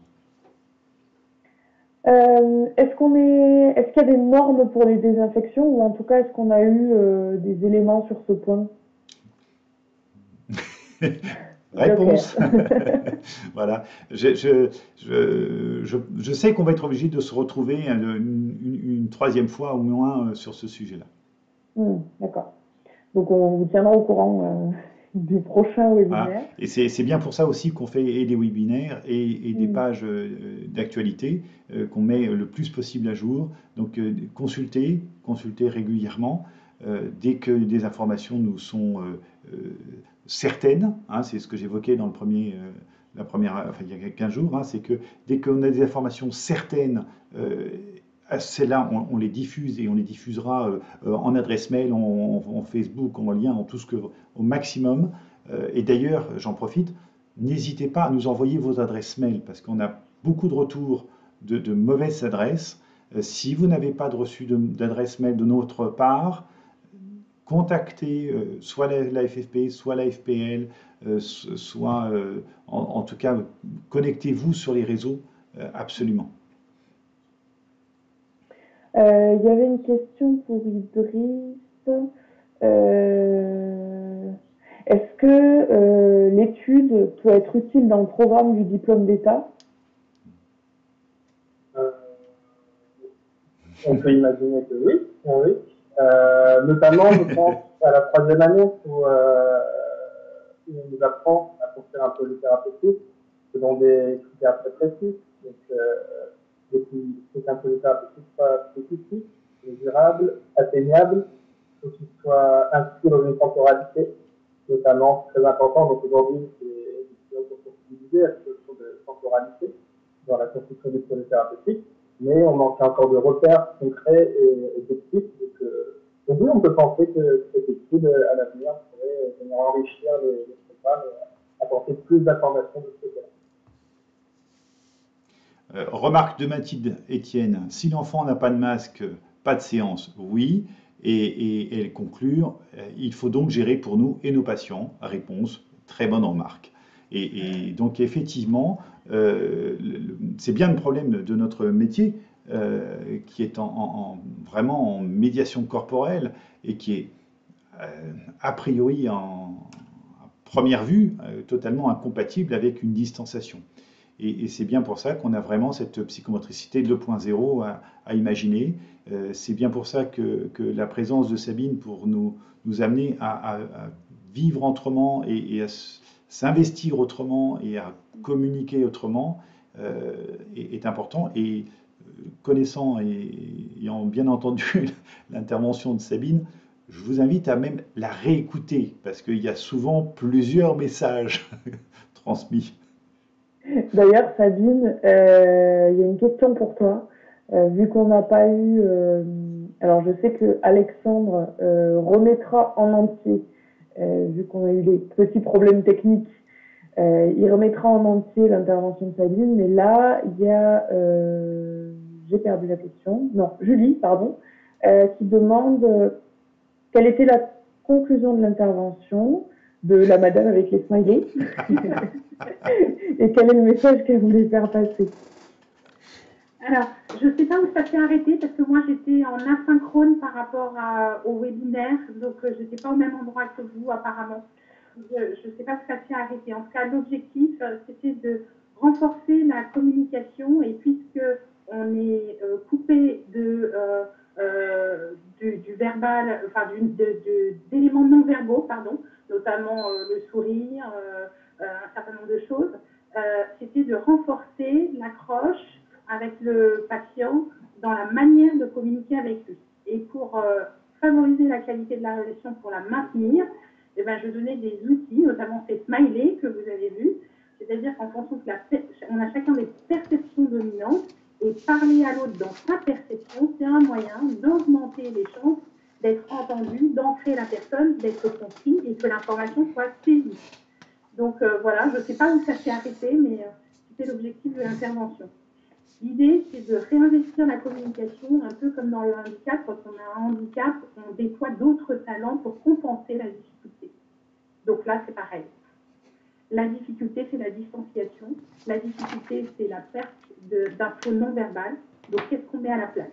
Est-ce qu'il y a des normes pour les désinfections ou en tout cas est-ce qu'on a eu des éléments sur ce point? Réponse. Voilà. Je sais qu'on va être obligé de se retrouver une troisième fois au moins sur ce sujet-là. D'accord. Donc on vous tiendra au courant du prochain webinaire. Voilà. Et c'est bien pour ça aussi qu'on fait et des webinaires et des pages d'actualité qu'on met le plus possible à jour. Donc consultez régulièrement dès que des informations nous sont certaines, hein, c'est ce que j'évoquais dans il y a 15 jours, hein, c'est que dès qu'on a des informations certaines, celles-là, on les diffuse et on les diffusera en adresse mail, en Facebook, en lien, en tout ce au maximum. Et d'ailleurs, j'en profite, n'hésitez pas à nous envoyer vos adresses mail parce qu'on a beaucoup de retours de mauvaises adresses. Si vous n'avez pas reçu d'adresse mail de notre part, contactez soit la FFP, soit la FPL, soit en tout cas, connectez-vous sur les réseaux absolument. Il y avait une question pour Idriss. Est-ce que l'étude peut être utile dans le programme du diplôme d'État? On peut imaginer que oui. Notamment, je pense, à la troisième année où on nous apprend à construire un projet thérapeutique selon des critères très précis. Donc, c'est un projet thérapeutique soit spécifique, mesurable, atteignable, faut qu'il soit inscrit dans une temporalité, notamment très important. Donc aujourd'hui, c'est pour sensibiliser à cette notion de temporalité dans la construction des projets thérapeutiques, mais on manque encore de repères concrets et objectifs. Donc oui, on peut penser que cette étude, à l'avenir, pourrait venir enrichir les programmes et apporter plus d'informations de ce côté-là. Remarque de Mathilde Étienne, si l'enfant n'a pas de masque, pas de séance, oui. Et elle conclut, il faut donc gérer pour nous et nos patients. Réponse, très bonne remarque. Et donc effectivement, c'est bien le problème de notre métier, qui est vraiment en médiation corporelle et qui est a priori à première vue totalement incompatible avec une distanciation. Et c'est bien pour ça qu'on a vraiment cette psychomotricité 2.0 à imaginer. C'est bien pour ça que la présence de Sabine pour nous amener à vivre autrement et à s'investir autrement et à communiquer autrement est important. Et connaissant et ayant bien entendu l'intervention de Sabine, je vous invite à même la réécouter parce qu'il y a souvent plusieurs messages transmis. D'ailleurs, Sabine, il y a une question pour toi. Vu qu'on n'a pas eu... alors, je sais que Alexandre remettra en entier, vu qu'on a eu des petits problèmes techniques, il remettra en entier l'intervention de Sabine. Mais là, il y a... j'ai perdu la question. Non, Julie, pardon, qui demande quelle était la conclusion de l'intervention de la madame avec les smileys et quel est le message qu'elle voulait faire passer. Alors, je ne sais pas où ça s'est arrêté parce que moi j'étais en asynchrone par rapport au webinaire, donc je n'étais pas au même endroit que vous apparemment. Je ne sais pas si ça s'est arrêté. En tout cas, l'objectif c'était de renforcer la communication et puisque on est coupé de du verbal, enfin d'éléments non verbaux, pardon, notamment le sourire, un certain nombre de choses, c'était de renforcer l'accroche avec le patient dans la manière de communiquer avec lui. Et pour favoriser la qualité de la relation, pour la maintenir, eh ben, je donnais des outils, notamment ces smileys que vous avez vus, c'est-à-dire qu'en fonction on a chacun des perceptions dominantes, et parler à l'autre dans sa perception, c'est un moyen d'augmenter les chances d'être entendu, d'ancrer la personne, d'être compris et que l'information soit saisie. Donc voilà, je ne sais pas où ça s'est arrêté, mais c'était l'objectif de l'intervention. L'idée, c'est de réinvestir la communication, un peu comme dans le handicap. Quand on a un handicap, on déploie d'autres talents pour compenser la difficulté. Donc là, c'est pareil. La difficulté, c'est la distanciation. La difficulté, c'est la perte d'infos non verbales. Donc, qu'est-ce qu'on met à la place?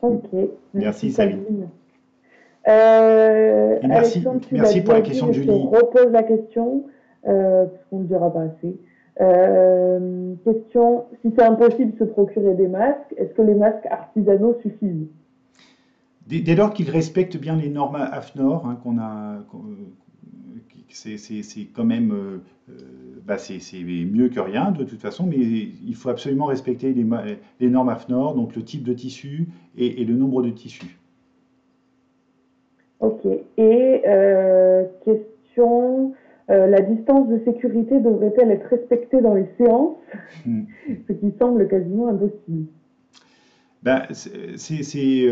Ok. Merci, Sabine. Merci pour la question de Julie. On repose la question, parce qu'on ne dira pas assez. Question, si c'est impossible de se procurer des masques, est-ce que les masques artisanaux suffisent? Dès lors qu'ils respectent bien les normes AFNOR, hein, c'est quand même c'est mieux que rien de toute façon, mais il faut absolument respecter les normes AFNOR, donc le type de tissu et le nombre de tissus. Ok. Et question, la distance de sécurité devrait-elle être respectée dans les séances, ce qui semble quasiment impossible? C'est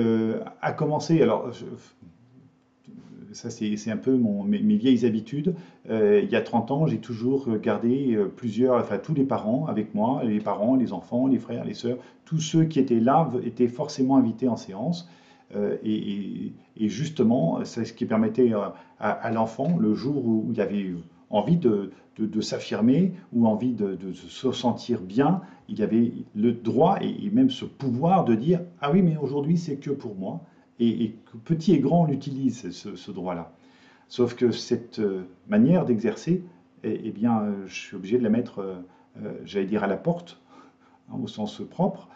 à commencer. Alors, ça, c'est un peu mes vieilles habitudes. Il y a 30 ans, j'ai toujours gardé tous les parents avec moi, les parents, les enfants, les frères, les sœurs, tous ceux qui étaient là étaient forcément invités en séance. Et justement, c'est ce qui permettait à l'enfant, le jour où il avait envie de s'affirmer ou envie de se sentir bien, il avait le droit et même ce pouvoir de dire « Ah oui, mais aujourd'hui, c'est que pour moi ». Et petit et grand, on utilise ce droit-là. Sauf que cette manière d'exercer, eh bien, je suis obligé de la mettre, j'allais dire, à la porte, hein, au sens propre,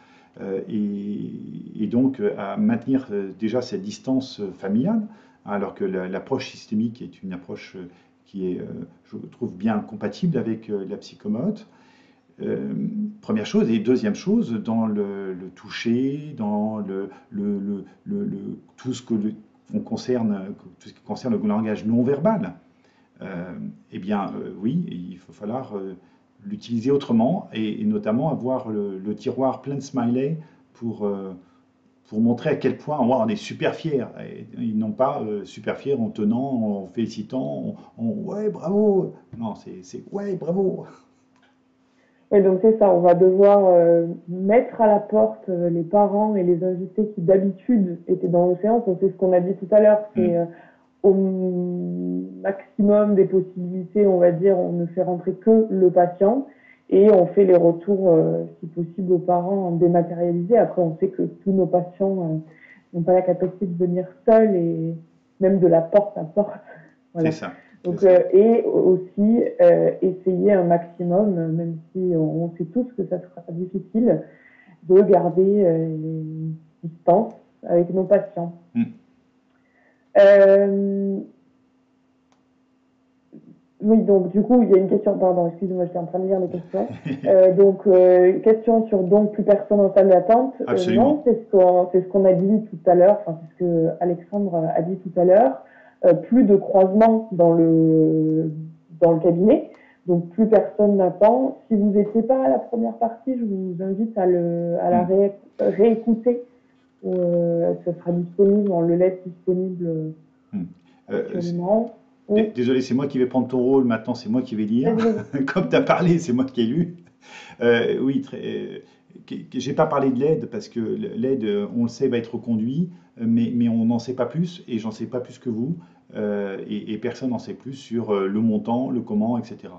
et donc à maintenir déjà cette distance familiale, hein, alors que l'approche systémique est une approche qui est, je trouve, bien compatible avec la psychomote. Première chose, et deuxième chose, dans le toucher, dans tout ce qui concerne le langage non verbal, eh bien oui, il va falloir l'utiliser autrement et notamment avoir le tiroir plein de smileys pour montrer à quel point on est super fiers. Ils n'ont pas super fiers en tenant, en félicitant, ouais, bravo. Non, c'est ouais, bravo. Oui, donc c'est ça, on va devoir mettre à la porte les parents et les invités qui d'habitude étaient dans nos séances. Donc c'est ce qu'on a dit tout à l'heure, c'est au maximum des possibilités, on va dire, on ne fait rentrer que le patient et on fait les retours, si possible, aux parents dématérialisés. Après, on sait que tous nos patients n'ont pas la capacité de venir seuls et même de la porte à porte. Voilà. C'est ça. Donc, et aussi essayer un maximum, même si on sait tous que ça sera difficile, de garder les distances avec nos patients. Oui, donc du coup, il y a une question, pardon, excusez-moi, j'étais en train de lire les questions. Donc, question sur donc plus personne en salle d'attente. Non, c'est ce qu'on a dit tout à l'heure, enfin, c'est ce que Alexandre a dit tout à l'heure. Plus de croisement dans le cabinet, donc plus personne n'attend. Si vous n'étiez pas à la première partie, je vous invite à la réécouter. Ce sera disponible, on le laisse disponible actuellement. Désolé, c'est moi qui vais prendre ton rôle maintenant, c'est moi qui vais lire. Comme tu as parlé, c'est moi qui ai lu. Oui, j'ai pas parlé de l'aide parce que l'aide, on le sait, va être reconduit, mais on n'en sait pas plus et j'en sais pas plus que vous. Et personne n'en sait plus sur le montant, le comment, etc.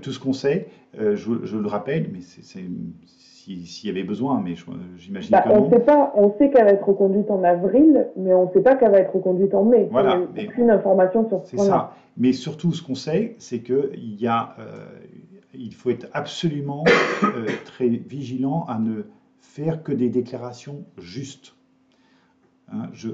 Tout ce qu'on sait, je le rappelle, mais s'il y avait besoin, mais j'imagine que non. On sait qu'elle va être reconduite en avril, mais on ne sait pas qu'elle va être reconduite en mai. Voilà. Il n'y a aucune information sur ce point-là. C'est ça. Mais surtout, ce qu'on sait, c'est qu'il faut être absolument très vigilant à ne faire que des déclarations justes. Hein, je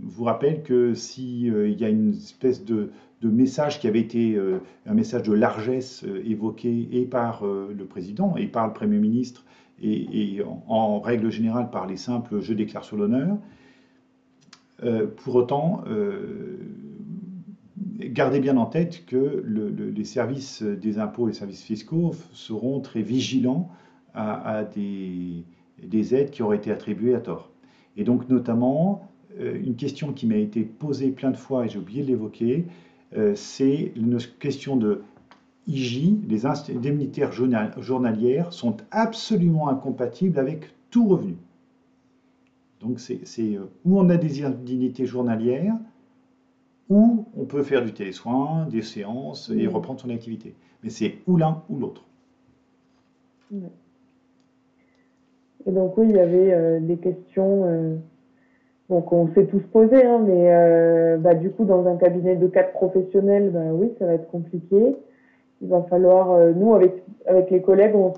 vous rappelle que si il y a une espèce de message qui avait été un message de largesse évoqué et par le président et par le Premier ministre et en règle générale par les simples «je déclare sur l'honneur», pour autant, gardez bien en tête que les services des impôts, les services fiscaux seront très vigilants à des aides qui auraient été attribuées à tort. Et donc notamment, une question qui m'a été posée plein de fois et j'ai oublié de l'évoquer, c'est une question de IJ, les indemnités journalières sont absolument incompatibles avec tout revenu. Donc c'est où on a des indemnités journalières, où on peut faire du télésoin, des séances et reprendre son activité. Mais c'est ou l'un ou l'autre. Et donc oui, il y avait des questions qu'on s'est tous posées, hein, mais du coup, dans un cabinet de 4 professionnels, oui, ça va être compliqué. Il va falloir, nous, avec les collègues, on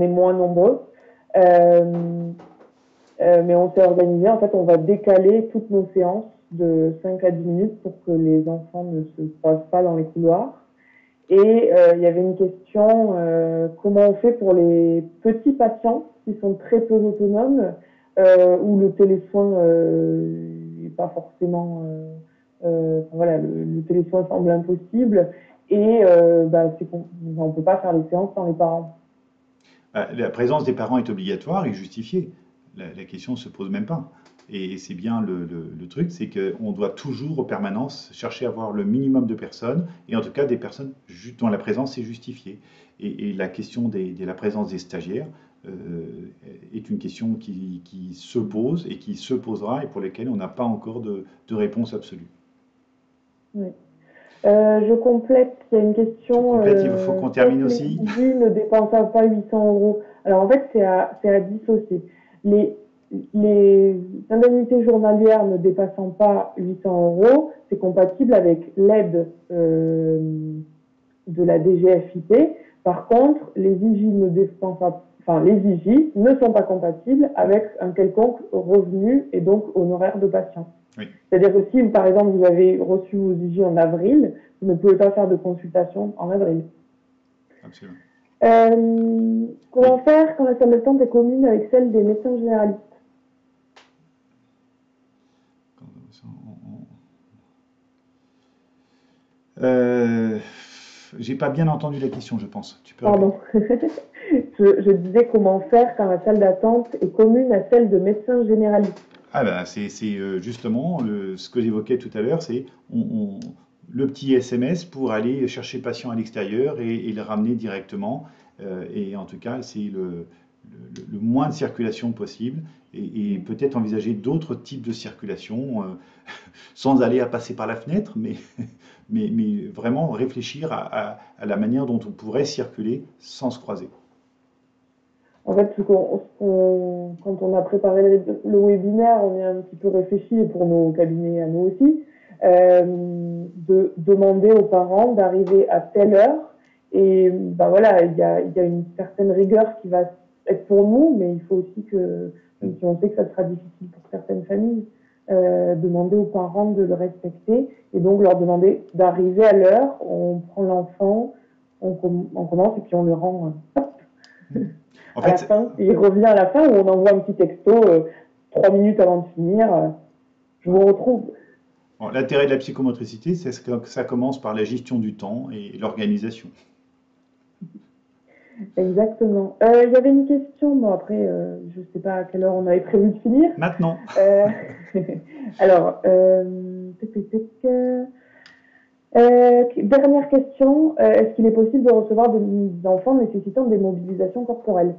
est moins nombreux, mais on s'est organisé. En fait, on va décaler toutes nos séances de 5 à 10 minutes pour que les enfants ne se croisent pas dans les couloirs. Et il y avait une question, comment on fait pour les petits patients qui sont très peu autonomes, où le télésoin n'est pas forcément... voilà, le télésoin semble impossible et on ne peut pas faire les séances sans les parents. La présence des parents est obligatoire et justifiée. La question ne se pose même pas. Et c'est bien le truc, c'est qu'on doit toujours, en permanence, chercher à avoir le minimum de personnes, et en tout cas des personnes dont la présence est justifiée. Et la question de la présence des stagiaires est une question qui se pose et qui se posera et pour lesquelles on n'a pas encore de réponse absolue. Oui. Je complète, il y a une question. Il faut qu'on termine aussi. Les ne dépensent pas 800 €. Alors en fait, c'est à dissocier. Les indemnités journalières ne dépassant pas 800 €, c'est compatible avec l'aide de la DGFiP. Par contre, les IJ ne sont pas compatibles avec un quelconque revenu et donc honoraire de patient. Oui. C'est-à-dire que si, par exemple, vous avez reçu vos IJ en avril, vous ne pouvez pas faire de consultation en avril. Absolument. Comment faire quand la salle d'attente est commune avec celle des médecins généralistes? J'ai pas bien entendu la question, je pense. Tu peux Pardon. je disais comment faire quand la salle d'attente est commune à celle de médecins généralistes. C'est justement ce que j'évoquais tout à l'heure, c'est le petit SMS pour aller chercher le patient à l'extérieur et le ramener directement. Et en tout cas, c'est le moins de circulation possible et peut-être envisager d'autres types de circulation sans aller à passer par la fenêtre, mais vraiment réfléchir à la manière dont on pourrait circuler sans se croiser. En fait, quand on a préparé le webinaire, on est un petit peu réfléchi, et pour nos cabinets à nous aussi, de demander aux parents d'arriver à telle heure. Et voilà, il y a une certaine rigueur qui va être pour nous, mais il faut aussi que, même si on sait que ça sera difficile pour certaines familles, demander aux parents de le respecter et donc leur demander d'arriver à l'heure. On prend l'enfant, on commence et puis on le rend en fait, à la fin. Il revient à la fin où on envoie un petit texto 3 minutes avant de finir. Je vous retrouve. Bon, l'intérêt de la psychomotricité, c'est que ça commence par la gestion du temps et l'organisation. Exactement. Il y avait une question, bon après, je ne sais pas à quelle heure on avait prévu de finir. Maintenant. Alors, dernière question, est-ce qu'il est possible de recevoir des enfants nécessitant des mobilisations corporelles?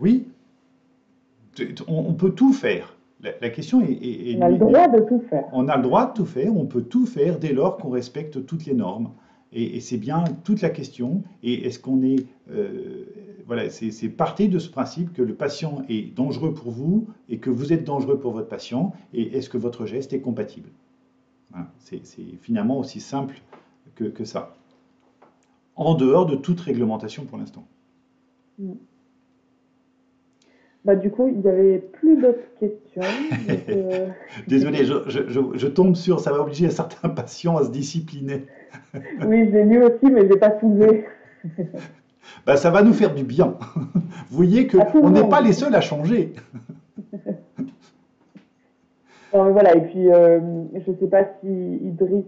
Oui, on peut tout faire. La question est... On a le droit de tout faire. On a le droit de tout faire, on peut tout faire dès lors qu'on respecte toutes les normes. Et c'est bien toute la question. Et est-ce qu'on est... voilà, c'est partir de ce principe que le patient est dangereux pour vous et que vous êtes dangereux pour votre patient. Et est-ce que votre geste est compatible? Voilà, c'est finalement aussi simple que ça. En dehors de toute réglementation pour l'instant. Bah, du coup, il n'y avait plus d'autres questions. Donc, Désolé, je tombe sur, ça va obliger certains patients à se discipliner. oui, je l'ai lu aussi, mais je n'ai pas soulevé. Ben, ça va nous faire du bien. Vous voyez À tout le qu'on n'est pas monde. les seuls à changer. Non, mais voilà, et puis je ne sais pas si Idriss,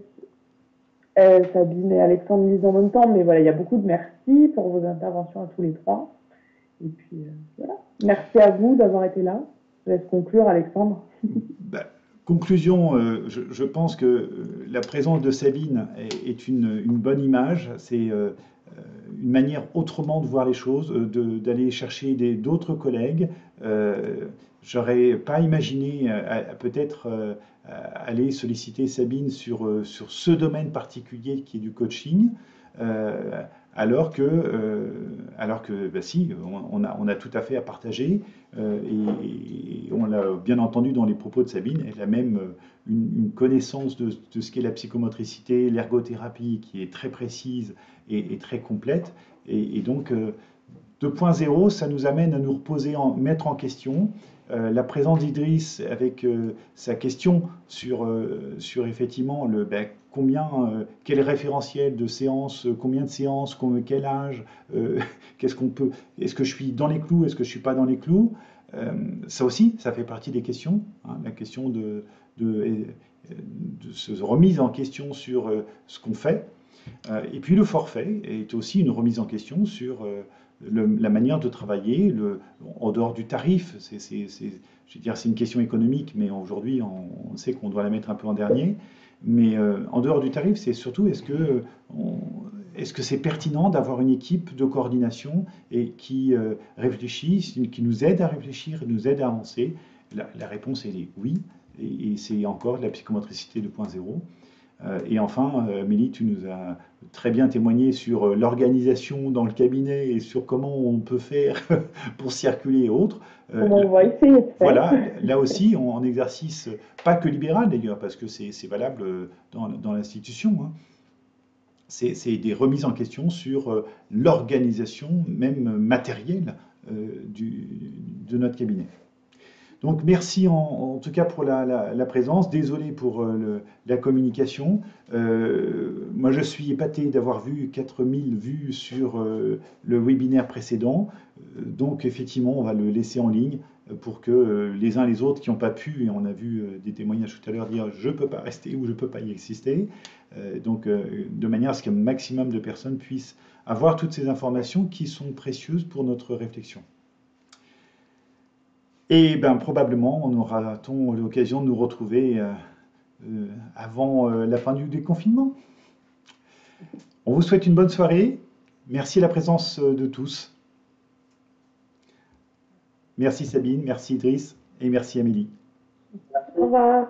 Sabine et Alexandre lisent en même temps, mais voilà, il y a beaucoup de merci pour vos interventions à tous les trois. Et puis voilà, merci à vous d'avoir été là. Je laisse conclure, Alexandre. Ben, conclusion, je pense que la présence de Sabine est une bonne image. C'est une manière autrement de voir les choses, d'aller chercher d'autres collègues. J'aurais pas imaginé peut-être aller solliciter Sabine sur ce domaine particulier qui est du coaching. Euh, alors que bah si, on a tout à fait à partager, et on l'a bien entendu dans les propos de Sabine, elle a même une connaissance de ce qu'est la psychomotricité, l'ergothérapie qui est très précise et très complète. Et donc, 2.0, ça nous amène à nous reposer, mettre en question. La présence d'Idriss avec sa question sur effectivement quel référentiel de séances, combien de séances, quel âge, qu'est-ce qu'on peut, est-ce que je suis dans les clous, est-ce que je suis pas dans les clous, ça aussi, ça fait partie des questions, hein, la question de se remise en question sur ce qu'on fait. Et puis le forfait est aussi une remise en question sur la manière de travailler, en dehors du tarif. Je veux dire, c'est une question économique, mais aujourd'hui, on sait qu'on doit la mettre un peu en dernier. Mais en dehors du tarif, c'est surtout est-ce que c'est pertinent d'avoir une équipe de coordination et qui réfléchit, qui nous aide à réfléchir, nous aide à avancer? La réponse est oui, et c'est encore de la psychomotricité 2.0. Et enfin, Amélie, tu nous as très bien témoigné sur l'organisation dans le cabinet et sur comment on peut faire pour circuler et autres. Comment on va essayer de faire. Voilà, là aussi, en exercice, pas que libéral d'ailleurs, parce que c'est valable dans l'institution, hein. C'est des remises en question sur l'organisation, même matérielle, de notre cabinet. Donc merci en tout cas pour la présence. Désolé pour la communication. Moi je suis épaté d'avoir vu 4000 vues sur le webinaire précédent. Donc effectivement on va le laisser en ligne pour que les uns les autres qui n'ont pas pu, et on a vu des témoignages tout à l'heure dire je ne peux pas rester ou je ne peux pas y exister. Donc de manière à ce qu'un maximum de personnes puissent avoir toutes ces informations qui sont précieuses pour notre réflexion. Et ben, probablement, on aura-t-on l'occasion de nous retrouver avant la fin du déconfinement. On vous souhaite une bonne soirée. Merci à la présence de tous. Merci Sabine, merci Idriss et merci Amélie. Au revoir.